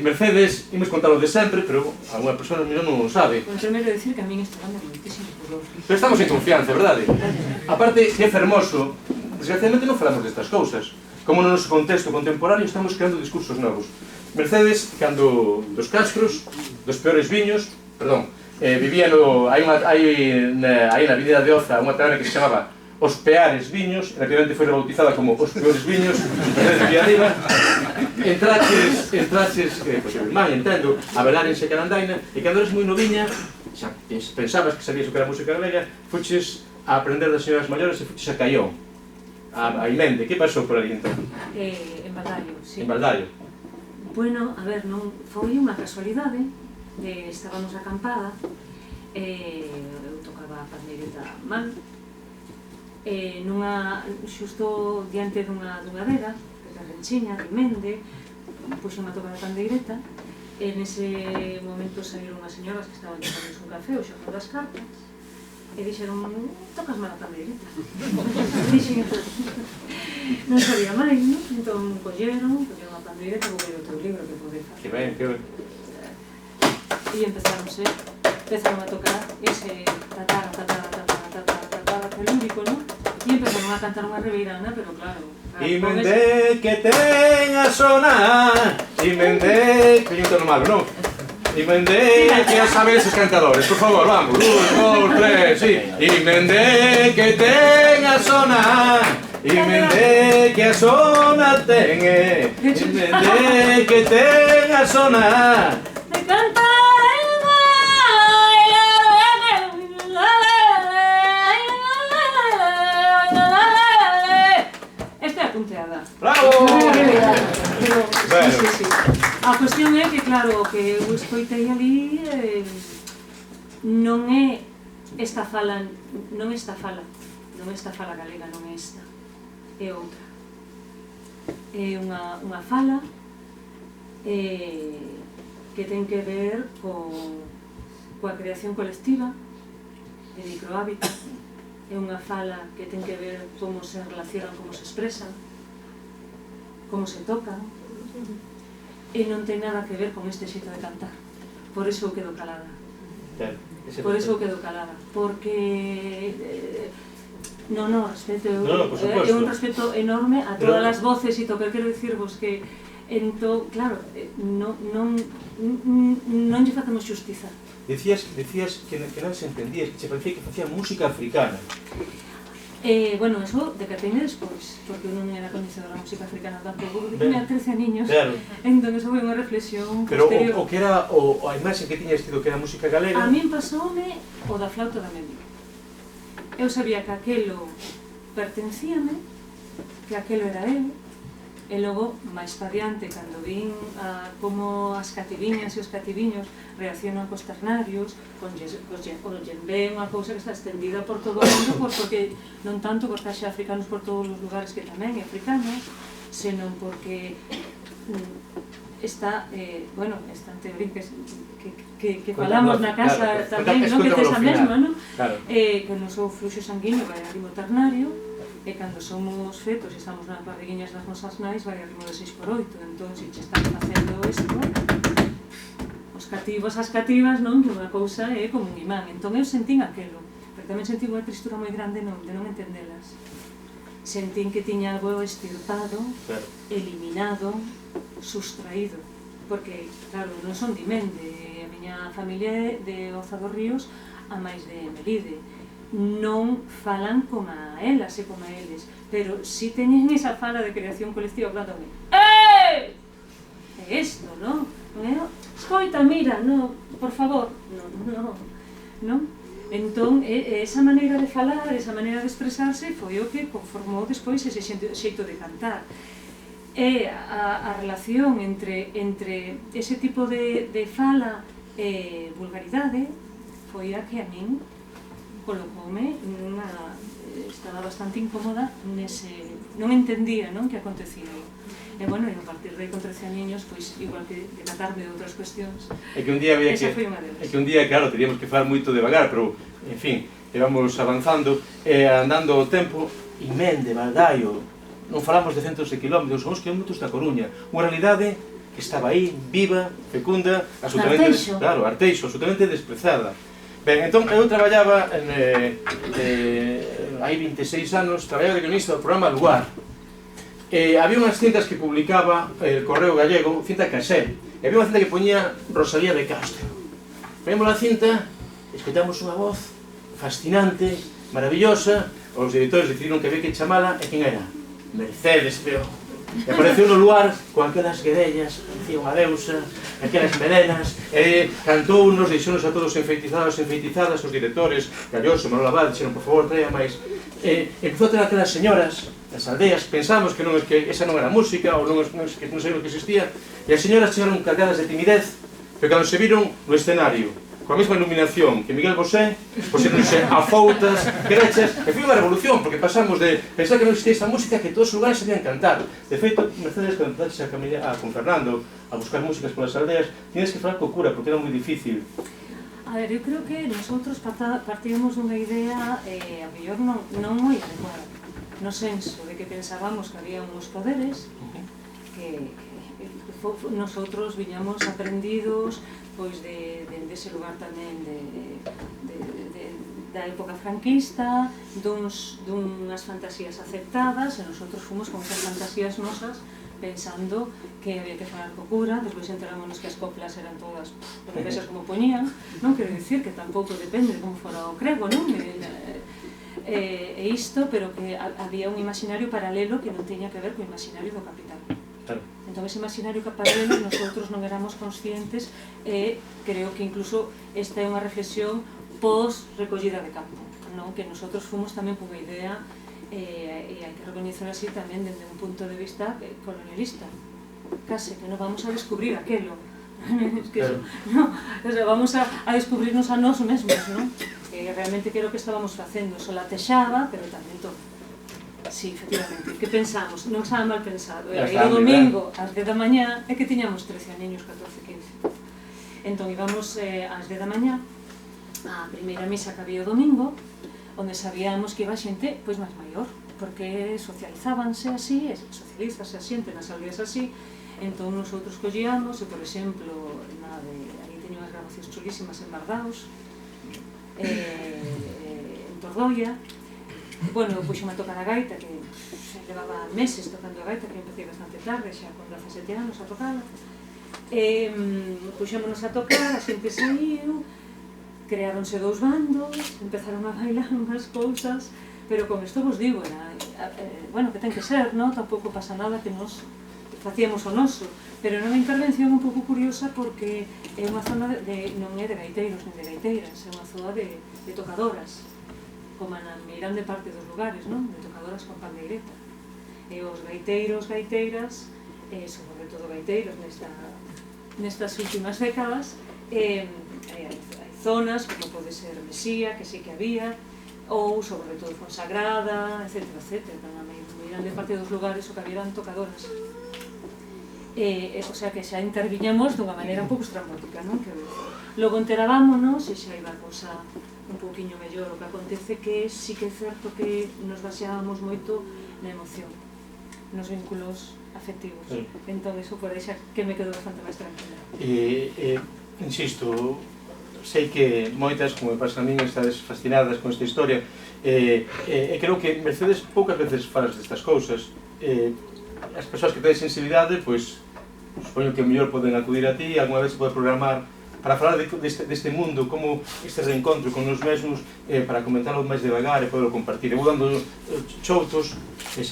Mercedes, imos contalo de sempre, pero alguna persona non o sabe. Bueno, primeiro decir que a min isto anda moitísimo por los... Pero estamos en confianza, verdade? Aparte, é fermoso, desgraciadamente non falamos destas cousas. Como no noso contexto contemporáneo estamos creando discursos novos. Mercedes, cando dos Castros, dos peores viños, perdón, vivía no... Hai na Avenida de Oza unha taberna que se chamaba Os Peares Viños, rápidamente foi rebautizada como Os Peores Viños, de arriba. Entraches, pois, o irmán, entendo, a velar en Secarandaina, e cando eres moi noviña, xa pensabas que sabías o que era música galega, fuches a aprender das señoras maiores e fuches a Caión, a Imende. Que pasou por ali, entón? En Baldaio, sí. En Baldaio. Bueno, a ver, non foi unha casualidade, estábamos acampada, eu tocaba a pandeireta mal, xusto diante dunha vega, da Renchiña, de Mende, puxeme a tocar a pandeireta, e nese momento saíron unhas señoras que estaban tomando un café ou xogando as cartas, e dixeron, tocas mal a pandeireta. Dixen, non sabía máis, non? Entón colleron a pandeireta, vou ver o teu libro que podei facer. Que ben, que ben. E empezaron a tocar ese tatara, telúrico, non? E empezaron a cantar unha ribeirana, pero claro... Imende que ten a sonar, Imende... Que un tono malo, non? Imende que a saben esos cantadores, por favor, vamos. 1, 2, 3, sí. Imende que ten a sonar, Imende que a sonar ten, Imende que ten a sonar. Me canta punteada. Bravo! Pero, sí. A cuestión é que, claro, o que eu escoitei ali non é esta fala galega, non é esta, é outra. É unha fala que ten que ver coa creación colectiva de microhábitat. É unha fala que ten que ver como se relacionan, como se expresan, como se tocan, e non ten nada que ver con este xeito de cantar. Por eso eu quedo calada. Por eso eu quedo calada. Porque... respeto. É un respeto enorme a todas as voces e tocar. Quero dicirvos que, claro, non lle facemos xustiza. Decías que non se entendía, que se parecía que facía música africana. Bueno, eso decateime despois, porque eu non era coñecedora da música africana tampouco, porque tiña 13 aniños, entón eso foi unha reflexión posterior. Pero o que era a imaxe que tiñas tido que era música galega... A min pasoume o da flauta da media. Eu sabía que aquelo pertencíame, que aquelo era eu, e logo, máis pa diante, cando vin como as cativiñas e os cativiños reaccionan cos ternarios, o djembe é unha cousa que está estendida por todo o mundo, porque non tanto porque haxe africanos por todos os lugares que tamén é africanos, senón porque está, esta teoría que falamos na casa tamén, que tes a mesma, que o noso fluxo sanguíneo vai ao ritmo ternario, e cando somos fetos e estamos nas barriguiñas das nosas nais vai a ritmo de 6x8, entón se che están facendo isto, os cativos, as cativas, non? Que unha cousa é como un imán, entón eu sentín aquelo, pero tamén sentín unha tristura moi grande de non entendelas. Sentín que tiña algo extirpado, eliminado, sustraído, porque, claro, non son de Mende, a miña familia é de Oza dos Ríos a máis de Melide, non falan como a elas e como a eles, pero si teñen esa fala de creación colectiva hablando de é isto, non? Escoita, mira, non, por favor, non? Entón, esa maneira de falar, esa maneira de expresarse foi o que conformou despois ese xeito de cantar. E a relación entre ese tipo de fala e vulgaridade foi a que a min colocoume estaba bastante incómoda non entendía, non, que acontecía. E, bueno, a partir de con 13 años, pois, igual que decatarme de outras cuestións, esa foi unha delas. É que un día, claro, teríamos que falar moito devagar, pero, en fin, íbamos avanzando, andando o tempo, e Mende, Baldaio, non falamos de centos de kilómetros, son os kilómetros da Coruña, unha realidade que estaba aí, viva, fecunda, absolutamente, claro, Arteixo, absolutamente desprezada. Ben, entón, eu traballaba, hai 26 anos, traballaba de guionista do programa Lugar. Había unhas cintas que publicaba el Correo Gallego, cinta casé, e había unha cinta que poñía Rosalía de Castro. Vemos a cinta, escoitamos unha voz fascinante, maravillosa, os editores decidiron que había que chamala, e quen era? Mercedes, pero... E apareceu no Luar con aquelas guedellas, parecía unha deusa, aquelas melenas, e cantou nos, deixounos a todos enfeitizados, enfeitizadas, os directores, Galloso, Manuel Abad, dixeron, por favor, traia máis. Empezou a ter aquelas señoras das aldeas, pensamos que esa non era música, ou non sei o que existía, e as señoras chegaron cargadas de timidez, pero cando se viron no escenario, coa mesma iluminación que Miguel Bosé, puxéronse afoutas, grechas, e foi unha revolución, porque pasamos de pensar que non existía esta música que todos os lugares sabían cantar. De feito, Mercedes, cando empezaste a camiñar con Fernando a buscar músicas polas aldeas, tienes que falar co cura, porque era moi difícil. A ver, eu creo que nosotros partíamos dunha idea, a mellor non moi adecuada, no senso de que pensábamos que había uns poderes que nosotros viñamos aprendidos pois dese lugar tamén da época franquista, dunhas fantasías aceptadas, e nosotros fomos con esas fantasías nosas pensando que había que falar co cura, despois enterámonos que as coplas eran todas profesas como poñían, non quero dicir que tampouco depende de como fora o crego, non? E isto, pero que había un imaginario paralelo que non tiña que ver co imaginario do capital. Entón, ese imaginario paralelo nosotros non éramos conscientes e creo que incluso esta é unha reflexión pos-recollida de campo, non? Que nosotros fomos tamén por unha idea e hai que recoñecer así tamén desde un punto de vista colonialista, case que non vamos a descubrir aquelo, vamos a descubrirnos a nós mesmos, non? Realmente que era o que estábamos facendo, solatexaba, pero tamén todo. Sí, efectivamente, que pensamos, non estaba mal pensado, era ir o domingo ás 10 da mañá e que tiñamos 13 aninhos, 14, 15. Entón íbamos ás 10 da mañá a primeira misa que había o domingo, onde sabíamos que iba xente pois máis maior, porque socializábanse así, socialízase a xente nas aldeas así, entón nosotros collíamos, e por exemplo, aí teño unhas grabacións chulísimas en Bardaos, en Tordoia. Bueno, puxome a tocar a gaita, que levaba meses tocando a gaita, que empecé bastante tarde, xa con 17 anos a tocala. Puxémonos a tocar, a xente saiu, creáronse dous bandos, empezaron a bailar unhas cousas, pero con isto vos digo, bueno, que ten que ser, non? Tampouco pasa nada que nos facíamos o noso, pero era unha intervención un pouco curiosa porque é unha zona non é de gaiteiros nin de gaiteiras, é unha zona de tocadoras, como na grande parte dos lugares, non? De tocadoras con pandeireta. E os gaiteiros, gaiteiras, sobre todo gaiteiros nestas últimas décadas, hai zonas, como pode ser Mesía, que sí que había, ou sobre todo Fonsagrada, etc. Na grande parte dos lugares o que había eran tocadoras. O sea que xa interviñamos dunha maneira un pouco estrambótica, non? Logo enterábamos e xa iba a cousa un pouco pouquiño mellor. O que acontece que sí que é certo que nos baseábamos moito na emoción, nos vínculos afectivos. Entón, eso por aí xa que me quedo bastante máis tranquila. Insisto, sei que moitas, como me pasa a min, estades fascinadas con esta historia, e creo que Mercedes poucas veces falas destas cousas. As persoas que tedes sensibilidade, pois, supoño que mellor poden acudir a ti, alguna vez se pode programar para falar deste mundo, como este reencontro con nos mesmos, para comentarlo máis devagar e poderlo compartir. Eu vou dando choutos,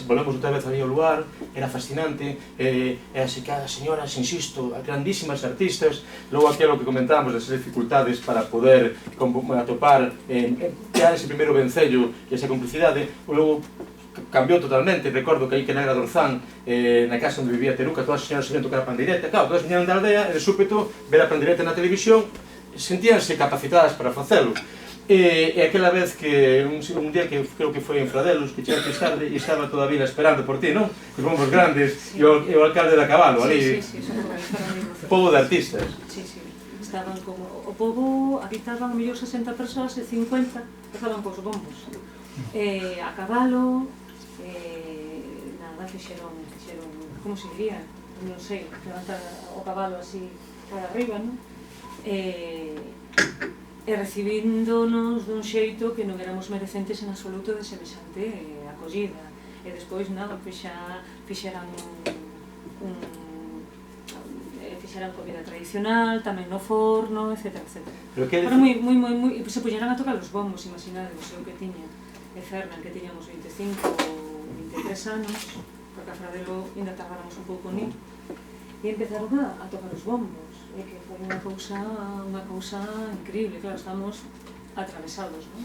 volvemos outra vez ali ao lugar, era fascinante, e así que as señoras, insisto, grandísimas artistas, logo aquilo que comentábamos das dificultades para poder atopar, crear ese primeiro vencello e esa complicidade, logo cambiou totalmente. Recordo que aí que Negra Dorzán, na casa onde vivía Teruca, todas as señoras sabían tocar a pandeireta. Claro, todas viñan da aldea e de súpeto ver a pandeireta na televisión, sentíanse capacitadas para facelo. E aquela vez que, un día que creo que foi en Fradelos, que chegaste tarde e estaba toda a vila esperando por ti, non? Os bombos grandes e o alcalde da Cabalo, ali, pobo de artistas. Sí, estaban como, o pobo habitaban a mellor 60 persoas e 50 estaban cos bombos. A cabalo, nada, fixeron, como se diría, non sei, levantar o cabalo así para arriba, non? E recibíndonos dun xeito que non éramos merecentes en absoluto de semexante acollida. E despois, nada, fixeran comida tradicional, tamén no forno, etc. Pero se puñeran a tocar os bombos, imaginadevos, o que tiña e Fernan, que tiñamos 25 ou 23 anos, porque a Fradelo ainda tardáramos un pouco nin, e empezaron a tocar os bombos, e que foi unha cousa increíble. Claro, estamos atravesados, non?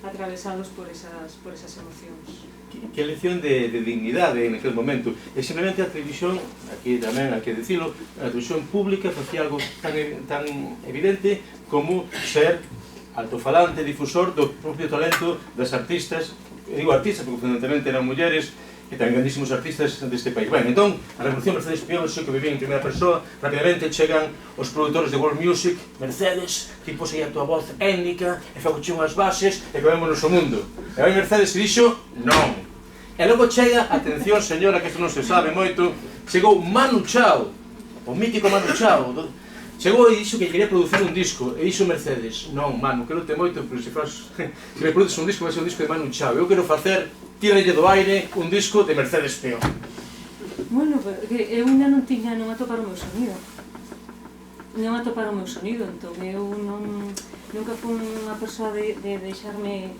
Atravesados por esas emocións. Que lección de dignidade en aquel momento. E simplemente a televisión, aquí tamén hai que dicilo, a televisión pública facía algo tan evidente como ser altofalante, difusor do propio talento das artistas, digo artistas porque fundamentalmente eran mulleres, e tamén grandísimos artistas deste país. Ben, entón, a Revolución Mercedes Peón, xo que vivía en primeira persoa, rapidamente chegan os produtores de World Music, Mercedes, ti pos aí a tua voz étnica, e fagoche unhas bases, e comémonos o mundo. E aí Mercedes dixo, non. E logo chega, atención señora, que isto non se sabe moito, chegou Manu Chao, o mítico Manu Chao, chegou e dixo que quería producir un disco, e dixo Mercedes, non, Manu, quero te moito, pero se me produces un disco, vai ser un disco de Manu Chao, eu quero facer, tírelle do aire, un disco de Mercedes Peón. Bueno, porque eu ainda non atopar o meu sonido. Non atopar o meu sonido, entón eu nunca fui unha persoa de deixarme,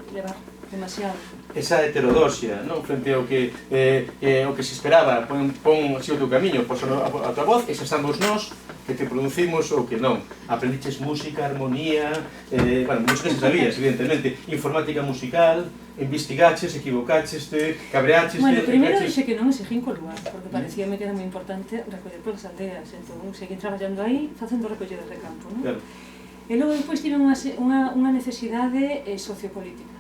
levar demasiado. Esa heterodoxia, non? Frente ao que se esperaba, pon así o teu camiño, pos a tua voz, e se estamos nós, que te producimos ou que non. Aprendiches música, armonía, música se sabías, evidentemente, informática musical, investigaches, equivocaches-te, cabreaches... Bueno, primeiro dixe que non me seguín co lugar, porque parecíame que era moi importante recoller polas aldeas, entón seguín traballando aí, facendo recolledas de campo, non? Claro. E logo depois tive unha necesidade sociopolítica,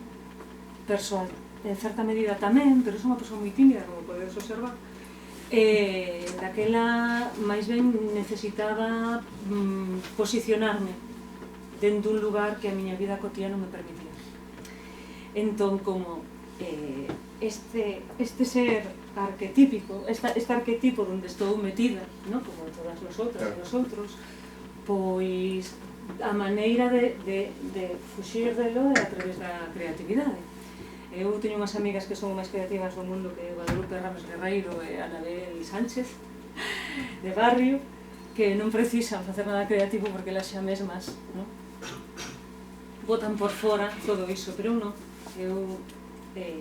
persoal, en certa medida tamén, pero sou unha persoa moi tímida, como podedes observar. Daquela, máis ben, necesitaba posicionarme dentro dun lugar que a miña vida cotidiana non me permitía. Entón, como este ser arquetípico, este arquetipo onde estou metida, como todas nosotras e nosotros, pois a maneira de fuxir delo é a través da creatividade. Eu teño unhas amigas que son máis creativas do mundo que Guadalupe Ramos Guerreiro e Anabel Sánchez, de Barrio, que non precisan facer nada creativo porque elas xa mesmas botan por fora todo iso, pero non. Eu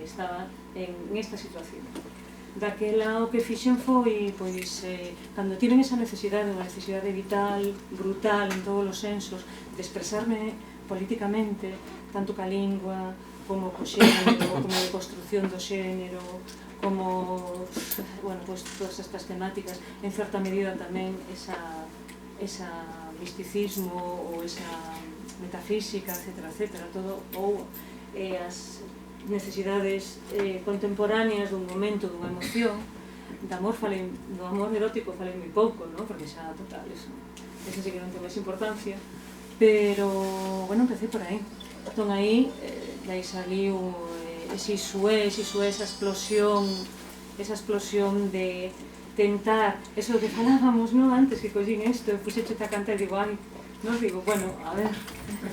estaba en esta situación. Daquela o que fixen foi, pois, cando tiven esa necesidade, unha necesidade vital, brutal, en todos os sensos, de expresarme políticamente, tanto ca lingua, como co xénero, como de construción do xénero, como, pues todas estas temáticas, en certa medida tamén esa misticismo ou esa metafísica, etc., todo, ou as necesidades contemporáneas dun momento, dunha emoción. Do amor erótico falei moi pouco, porque xa, total, eso sí que non ten máis importancia, pero, bueno, empecé por aí. Entón aí saliu ese xué, esa explosión de tentar, eso que falábamos, non? Antes que collín isto, e puxeche a cantar e digo, ai, non? Digo, bueno, a ver,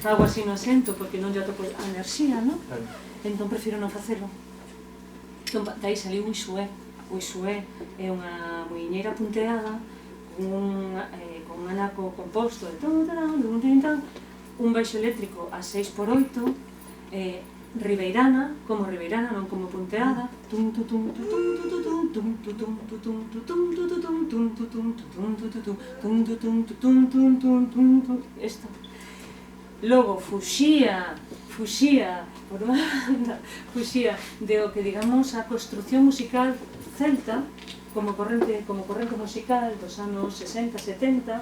fago así no asento porque non lle toco a enerxía, non? Entón prefiro non facelo. Entón, daí saliu o Ixué. O Ixué é unha muiñeira punteada con un anaco composto de un baixo eléctrico a 6x8, ribeirana, como ribeirana, non como punteada. Isto. Logo fuxía de o que digamos a construción musical celta como corrente musical dos anos 60, 70,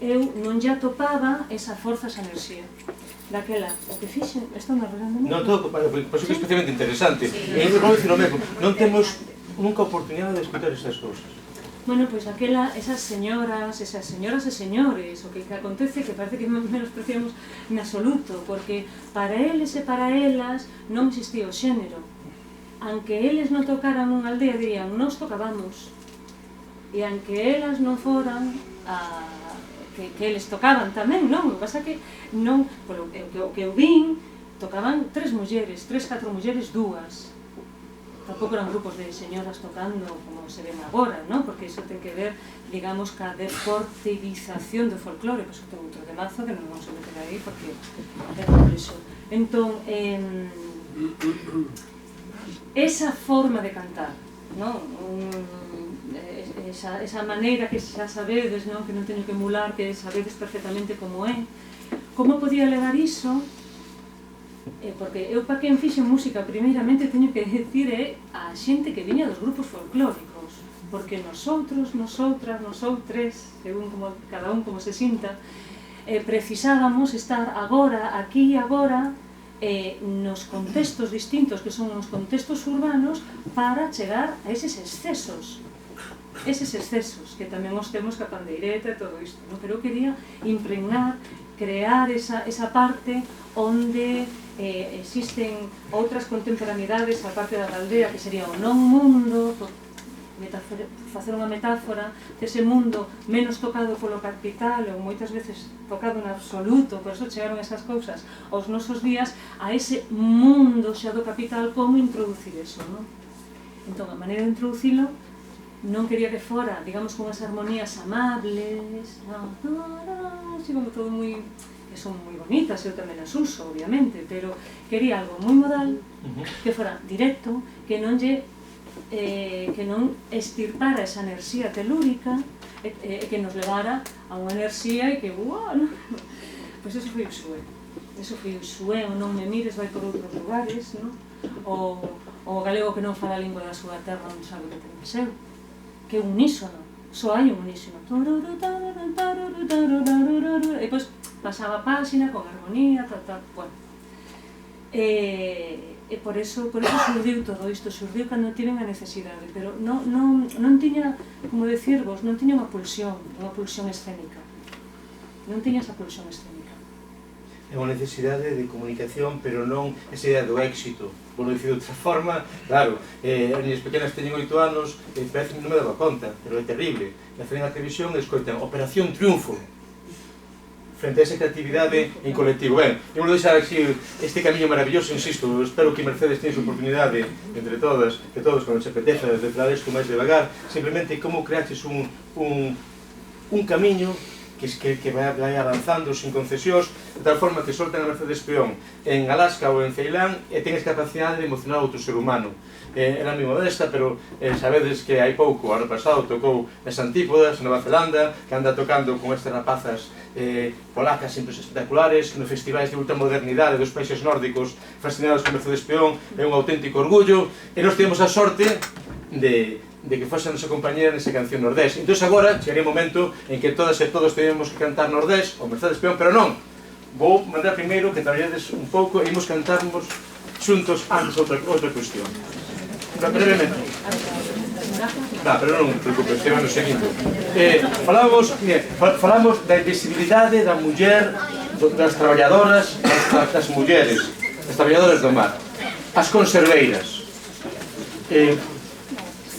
eu non lle atopaba esa forza, esa enerxía. Daquela, o que fixen, estou me arreglando non, todo, por eso que é especialmente interesante. E eu vou dicir o mesmo, non temos nunca oportunidade de escutar esas cousas. Bueno, pois aquela, esas señoras e señores, o que acontece que parece que menospreciamos en absoluto, porque para eles e para elas non existía o xénero. Aunque eles non tocaran unha aldea, dirían, nós tocábamos. E aunque elas non foran que eles tocaban tamén, non? O que pasa que non, polo que eu vin, tocaban 3 mulleres, 4 mulleres, 2. Tampouco eran grupos de señoras tocando como se ven agora, non? Porque iso ten que ver, digamos, ca deportivización do folclore, que iso ten outro temazo que non vamos a meter aí porque é por iso. Entón, esa forma de cantar, non? Esa maneira que xa sabedes, non? Que non teño que emular, que sabedes perfectamente como é. Como podía levar iso? Porque eu para quen fixen música primeiramente teño que decir a xente que viña dos grupos folclóricos, porque nosotros, nosotras, nosotres, según cada un como se sinta, precisábamos estar agora, aquí e agora, nos contextos distintos que son os contextos urbanos para chegar a eses excesos que tamén os temos ca pandeireta e todo isto, non? Pero eu quería impregnar, crear esa parte onde existen outras contemporaneidades, a parte da aldea que sería o non mundo, facer unha metáfora dese mundo menos tocado polo capital ou moitas veces tocado en absoluto, por eso chegaron esas cousas aos nosos días, a ese mundo xa do capital, como introducir eso, non? Entón, a maneira de introducilo non quería que fora, digamos, con as armonías amables, así como todo moi, que son moi bonitas, eu tamén as uso, obviamente, pero quería algo moi modal, que fora directo, que non estirpara esa enerxía telúrica, que nos levara a unha enerxía e que, pois eso foi o Xué. Eso foi o Xué, o non me mires, vai por outros lugares, non? O galego que non fala a lingua da súa terra non sabe o que ten que ser, que é un unísono, só hai un unísono. E pois pasaba a páxina con harmonía, bueno. E por eso xurdiu todo isto, xurdiu cando tiven a necesidade, pero non tiña, como decirvos, non tiña unha pulsión escénica. Non tiña esa pulsión escénica. É unha necesidade de comunicación, pero non esa idea do éxito. Por dicir de outra forma, claro, as miñas pequenas teñen 8 anos, parece que non me daba conta, pero é terrible. E hacen a televisión e escoitan Operación Triunfo, frente a esa creatividade en colectivo. Ben, eu vou deixar aquí este camiño maravilloso, insisto, espero que Mercedes teña a oportunidade, entre todas, que todos, cando se apeteza, de falar isto máis devagar, simplemente como creaches un camiño que vai avanzando sin concesións, de tal forma que soltan a Mercedes Peón en Alaska ou en Ceilán e tenes capacidade de emocionar a outro ser humano. Era moi modesta, pero sabedes que hai pouco, ano pasado, tocou nas Antípodas, Nova Zelanda, que anda tocando con estas rapazas polacas sempre espectaculares, nos festivais de ultramodernidade dos países nórdicos fascinados con Mercedes Peón, é un auténtico orgullo, e nos temos a sorte de que fose a nosa compañera nesa canción Nordés. Entón agora chegaría un momento en que todas e todos teníamos que cantar Nordés ou Mercedes Peón, pero non. Vou mandar primeiro que traballades un pouco e imos cantarmos xuntos antes outra cuestión. Brevemente. Pero non te preocupes, que vamos seguindo. Falamos da invisibilidade da muller das traballadoras, das mulleres, as traballadoras do mar, as conserveiras.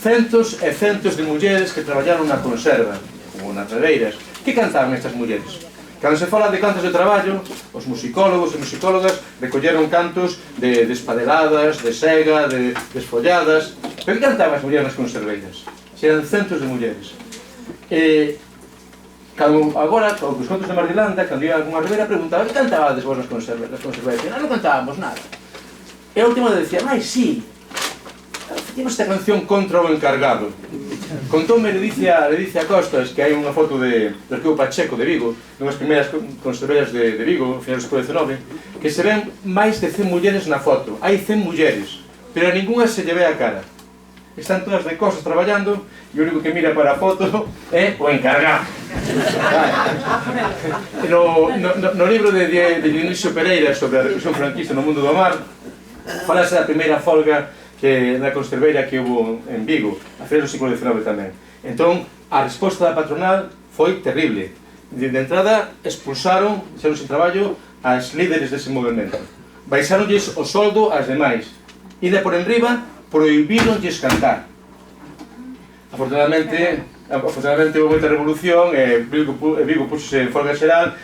Centos e centos de mulleres que traballaron na conserva, como nas redeiras. Que cantaban estas mulleres? Cando se fala de cantos de traballo, os musicólogos e musicólogas recolleron cantos de espadeladas, de sega, de esfolladas. Pero que cantaban as mulleres nas conserveiras? Se eran centos de mulleres. Agora, os contos de Mardelanda, cando iba a alguna ribeira, preguntaba: que cantabades vos nas conserveiras? Non cantábamos nada. E a última decía: ai, sí, temos esta canción contra o encargado. Contoume Ledicia Costas, que hai unha foto do arquivo Pacheco de Vigo, nunhas primeiras conserveiras de Vigo, final do século XIX, que se ven máis de 100 mulleres na foto. Hai 100 mulleres, pero a ninguna se lle ve a cara. Están todas de cosas traballando e o único que mira para a foto é o encargado. No libro de Dionisio Pereira sobre a represión franquista no mundo do mar, falase da primeira folga na conserveira que houve en Vigo, a finales do século XIX tamén. Entón, a resposta da patronal foi terrible. De entrada, expulsaron, xeron sin traballo, as líderes dese movimento. Baixaronlles o soldo ás demais. E de por enriba, prohibironlles cantar. Afortunadamente houve moita revolución, Vigo puxose en folga xeral,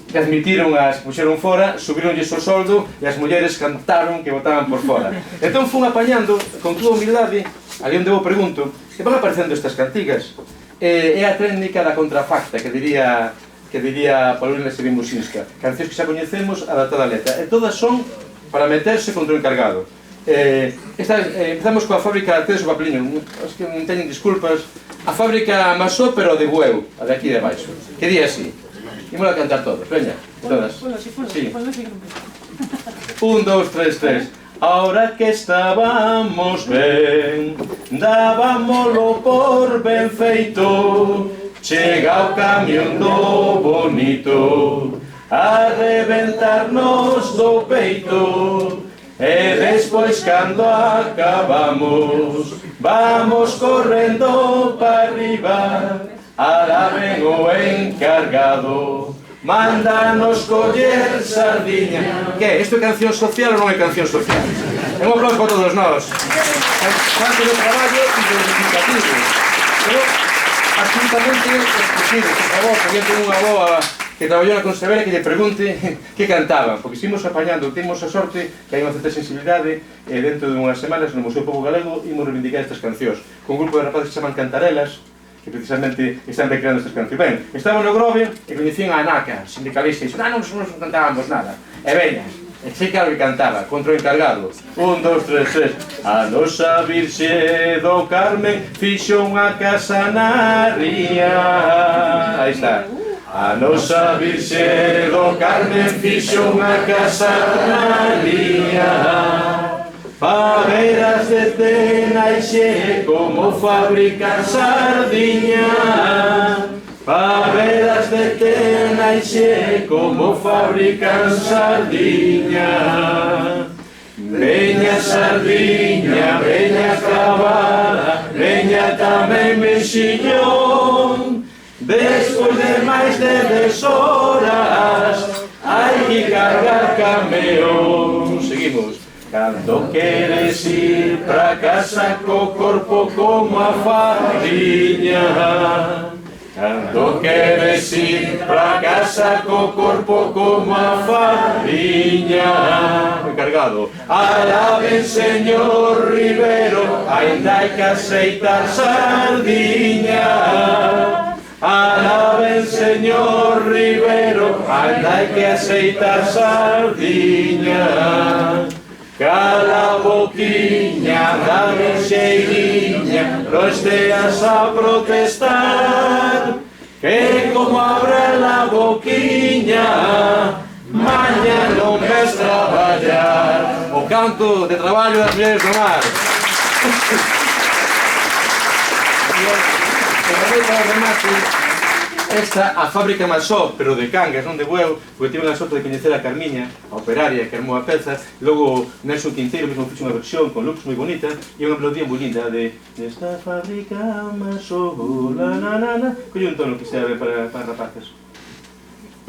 que admitiron as que puxeron fora, subironlles o soldo e as mulleres cantaron que botaban por fora. Entón fun apañando, con toda humildade, ali onde eu pregunto, que van aparecendo estas cantigas. É a técnica da contrafacta, que diría Paulina Serín-Musinska. Cancións que xa coñecemos, adaptada a letra. E todas son para meterse contra o encargado. Empezamos coa fábrica Teso Papeliño, os que non teñen disculpas. A fábrica Masó, pero de Bueu, a de aquí de baixo. Que día así? Imos a cantar todos, veña, todas. Sí. 1, 2, 3, 3. Ahora que estábamos ben, dábamolo por ben feito, chega o camión do bonito a reventarnos do peito. E despois cando acabamos, vamos correndo para arriba. Ahora ven o encargado, mándanos coller sardiña. Que? Isto é canción social ou non é canción social? É un aplauso para todos nós. Canto de traballo identificativo, pero absolutamente exclusivo. Por favor, que ten unha boa que traballou na conserveira que lle pregunte que cantaban, porque imos apañando, temos a sorte que hai unha certa sensibilidade e dentro de unhas semanas no Museo Pobo Galego imos reivindicar estas cancións con un grupo de rapaces que se chaman Cantarelas, que precisamente están recreando estas cancións. Ben, estaban no Grove e coñecían a ANACA, sindicalista, e dixen: non cantábamos nada. E veña, e sei que algo que cantaba, contra o encargado. 1, 2, 3, 3. A nosa Virxe do Carmen fixo unha casa na ría. Aí está. A nosa Virxe do Carmen fixo unha casa na ría. Pagueiras de Tenaixe como fabrican sardiña. Pagueiras de Tenaixe como fabrican sardiña. Veña sardiña, veña cabada, veña tamén mexillón. Despois de máis de 10 horas hai que cargar camión. Seguimos. Cando queres ir pra casa co corpo como a fariña. Cando queres ir pra casa co corpo como a fariña. Encargado. Alaben, señor Rivero, ainda hai que aceitar sardiña. Alaben, señor Rivero, ainda hai que aceitar sardiña. Cala a boquiña, dame xeiriña, non esteas a protestar, que como abre a boquiña, maña non ves traballar. O canto de traballo das mulleres do mar. Esta, a fábrica Masó, pero de Cangas, non de Bueu, porque tive a sorte de coñecer a Carmiña, a operaria que armou a peza, e logo Nelson Quinteiro mesmo fixo unha versión con looks moi bonita, e unha melodía moi linda de esta fábrica Masó, la na na na, colle un tono que serve para rapaces.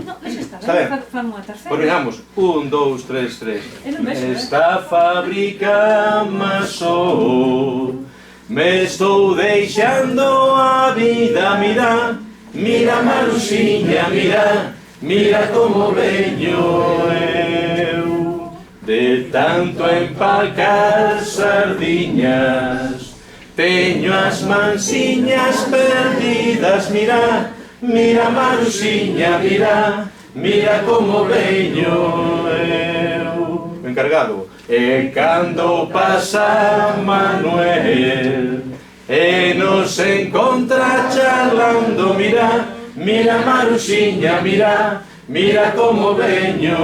No, ese está Está ben? Fan unha terceira. Pois veñamos, 1, 2, 3, 3. Eu non vexo, Esta fábrica amasou, me estou deixando a vida, mira, mira Maruxiña, mira, mira como veño eu, de tanto empacar sardiñas, teño as mansiñas perdidas, mira, mira Maruxiña, mira, mira como veño eu. O encargado. E cando pasa Manuel e nos encontra charlando, mira, mira Maruxiña, mira, mira como veño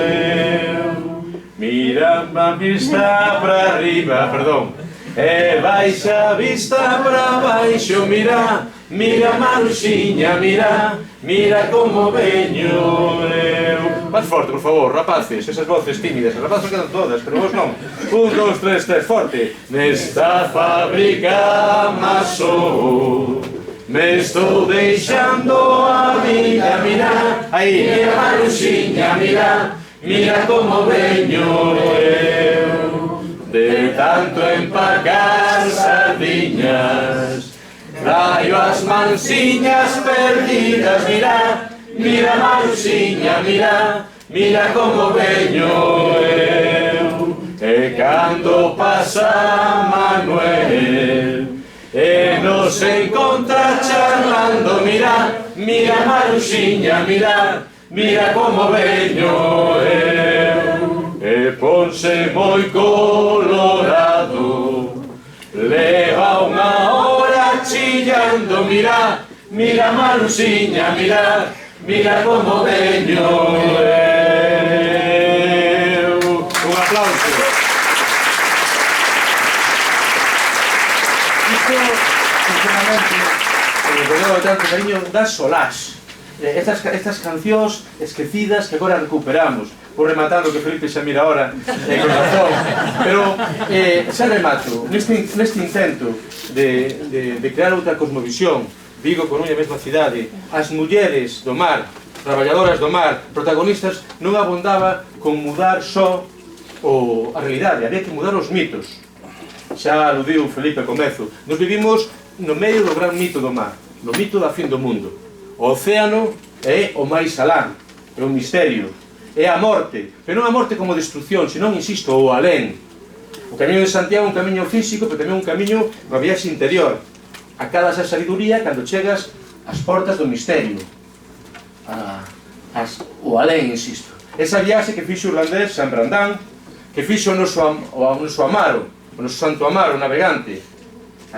eu. Mira a vista para arriba, perdón, e baixa a vista para baixo, mira, mira Maruxiña, mira, mira como veño eu. Más forte, por favor, rapaces, esas voces tímidas. As rapaces quedan todas, pero vos non. 1, 2, 3, 3, forte. Nesta fábrica amasou, me estou deixando a vida, mira, aí, mira Maruxiña, mira, mira como veño eu, de tanto empacar sardiñas, traio as mansiñas perdidas, mira, mira Maruxiña, mira, mira como veño eu. E cando pasa Manuel e nos encontra charlando, mira, mira Maruxiña, mira, mira como veño eu. E ponse moi colorado, leva unha hora chillando, mira, mira Maruxiña, mira, mira como veño eu. Un aplauso. Isto, sinceramente, me rodeou de tanto cariño das solás. Estas cancións esquecidas que agora recuperamos. Vou rematando que Felipe xa mira ahora con razón. Pero xa remato. Neste intento de crear outra cosmovisión, Vigo, Coruña, a mesma cidade, as mulleres do mar, traballadoras do mar, protagonistas, non abondaba con mudar só a realidade, había que mudar os mitos. Xa aludiu Felipe Comezo. Nos vivimos no medio do gran mito do mar, no mito da fin do mundo. O océano é o máis alá, é un misterio, é a morte, pero non a morte como destrucción, senón, insisto, o alén. O camiño de Santiago é un camiño físico, pero tamén un camiño unha viaxe interior. Acadas a sabiduría cando chegas ás portas do misterio, o alén, insisto. Esa viaxe que fixo o irlandés San Brandán, que fixo o noso Amaro, o noso Santo Amaro, navegante.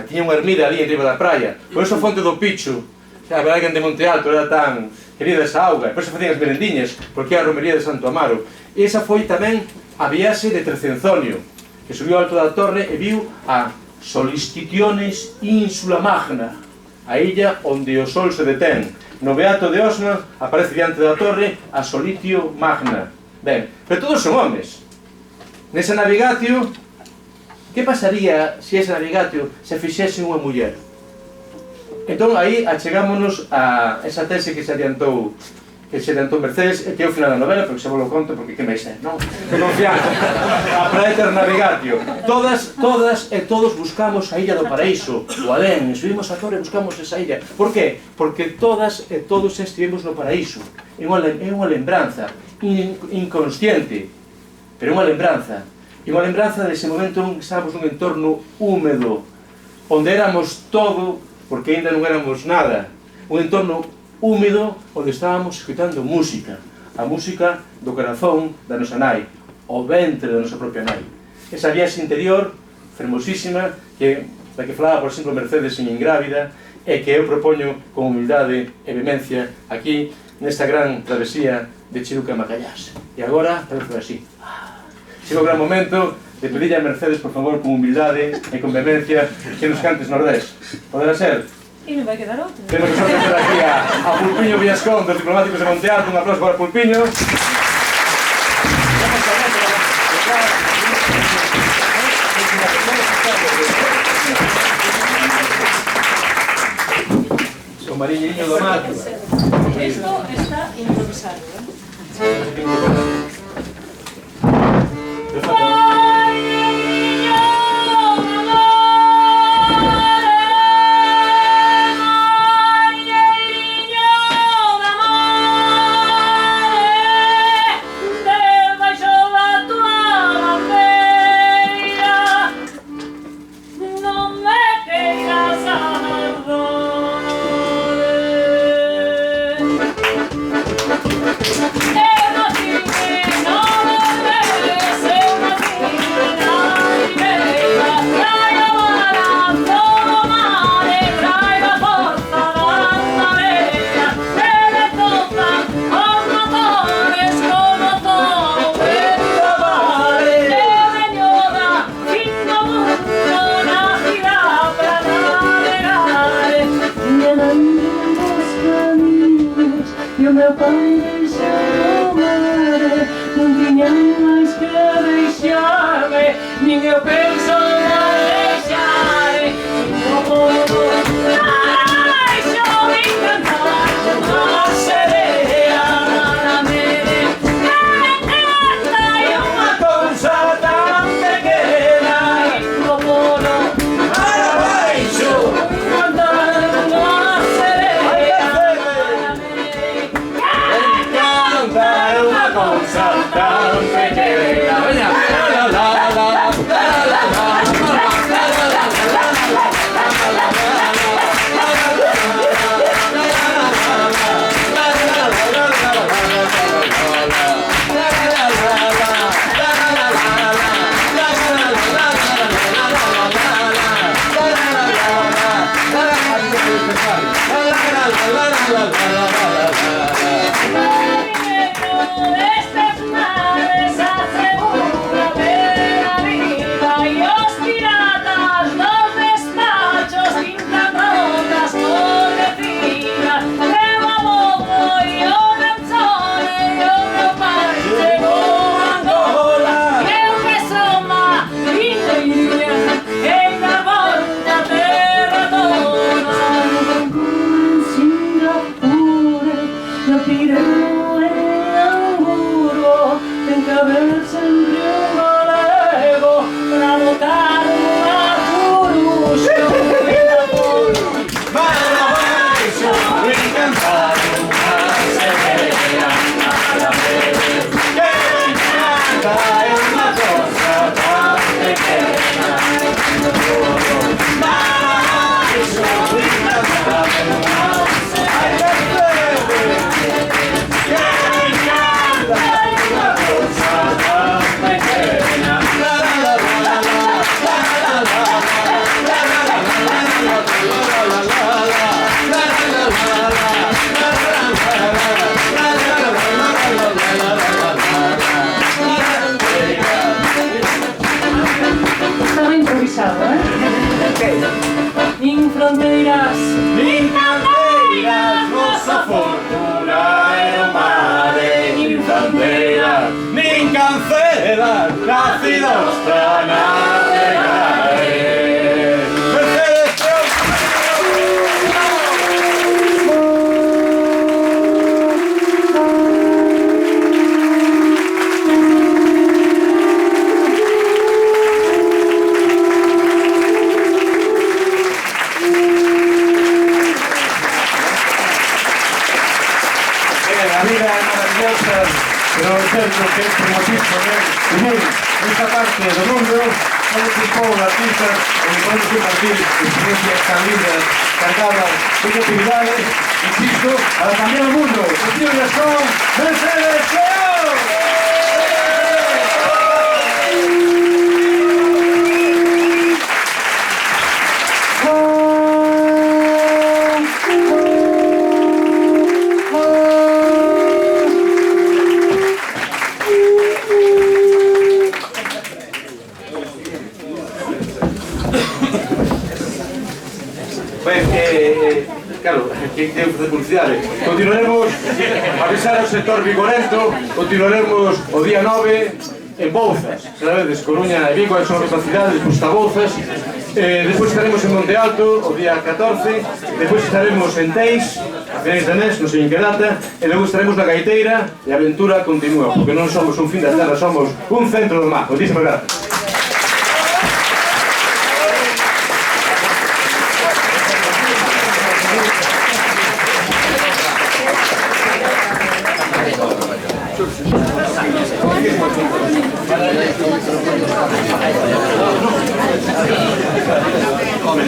Tiña unha ermida ali en riba da praia. Por eso a fonte do Picho, a verdade de Monte Alto era tan querida esa auga, por eso facían as merendiñas, porque era a romería de Santo Amaro. E esa foi tamén a viaxe de Trecenzonio, que subiu ao alto da torre e viu a Solistitiones Insula Magna, a illa onde o sol se detén. No Beato de Osma aparece diante da torre a Solitio Magna. Ben, pero todos son homes. Nesa navigatio, que pasaría se esa navigatio se fixese unha muller? Entón, aí achegámonos a esa tese que se adiantou Mercedes, que é o final da novela, porque se vos lo conto, porque que máis é, non? Confianza, a Praeter Navigatio. Todas e todos buscamos a illa do paraíso, o alén, subimos a torre e buscamos esa illa. Por que? Porque todas e todos estivemos no paraíso. É unha lembranza inconsciente, pero é unha lembranza. É unha lembranza dese momento en que estábamos nun entorno húmedo, onde éramos todo, porque ainda non éramos nada. Un entorno húmedo onde estábamos escutando música, a música do corazón da nosa nai, o ventre da nosa propia nai. Esa viaxe interior, fermosísima, da que falaba, por exemplo, Mercedes en Ingrávida, e que eu propoño con humildade e vehemencia aquí, nesta gran travesía de Chiruca Macallás. E agora, tal vez así. Chega o gran momento de pedirle a Mercedes, por favor, con humildade e con vehemencia, que nos cantes Nordés. Poderá ser? E non vai quedar outro. Temos que sorprender aquí a Pulpiño Viascón, dos diplomáticos de Monte Alto. Un aplauso para Pulpiño. O mariñeño do mar. Esto está improvisado, fronteiras, nin canteiras, nosa fortuna é o mare. Nin fronteiras, nin cancelas, nacidos para navegar. Pero é certo que este motivo de unir esta parte do mundo somos un pobo de artistas onde podemos compartir experiencias tan lindas, cantadas, de creatividade, insisto, para cambiar o mundo. Os tíos son Mercedes León! Claro, que temos de publicidade. Continuaremos a avisar ao sector vigorento, continuaremos o día 9 en Bouzas, sabedes, Coruña e Vigo son as cidades, despois está Bouzas, despois estaremos en Monte Alto o día 14, despois estaremos en Teis, a finais de mes, non sei en que data, e logo estaremos na gaiteira e a aventura continúa, porque non somos un fin da terra, somos un centro do mar. Moitísimas gracias. Come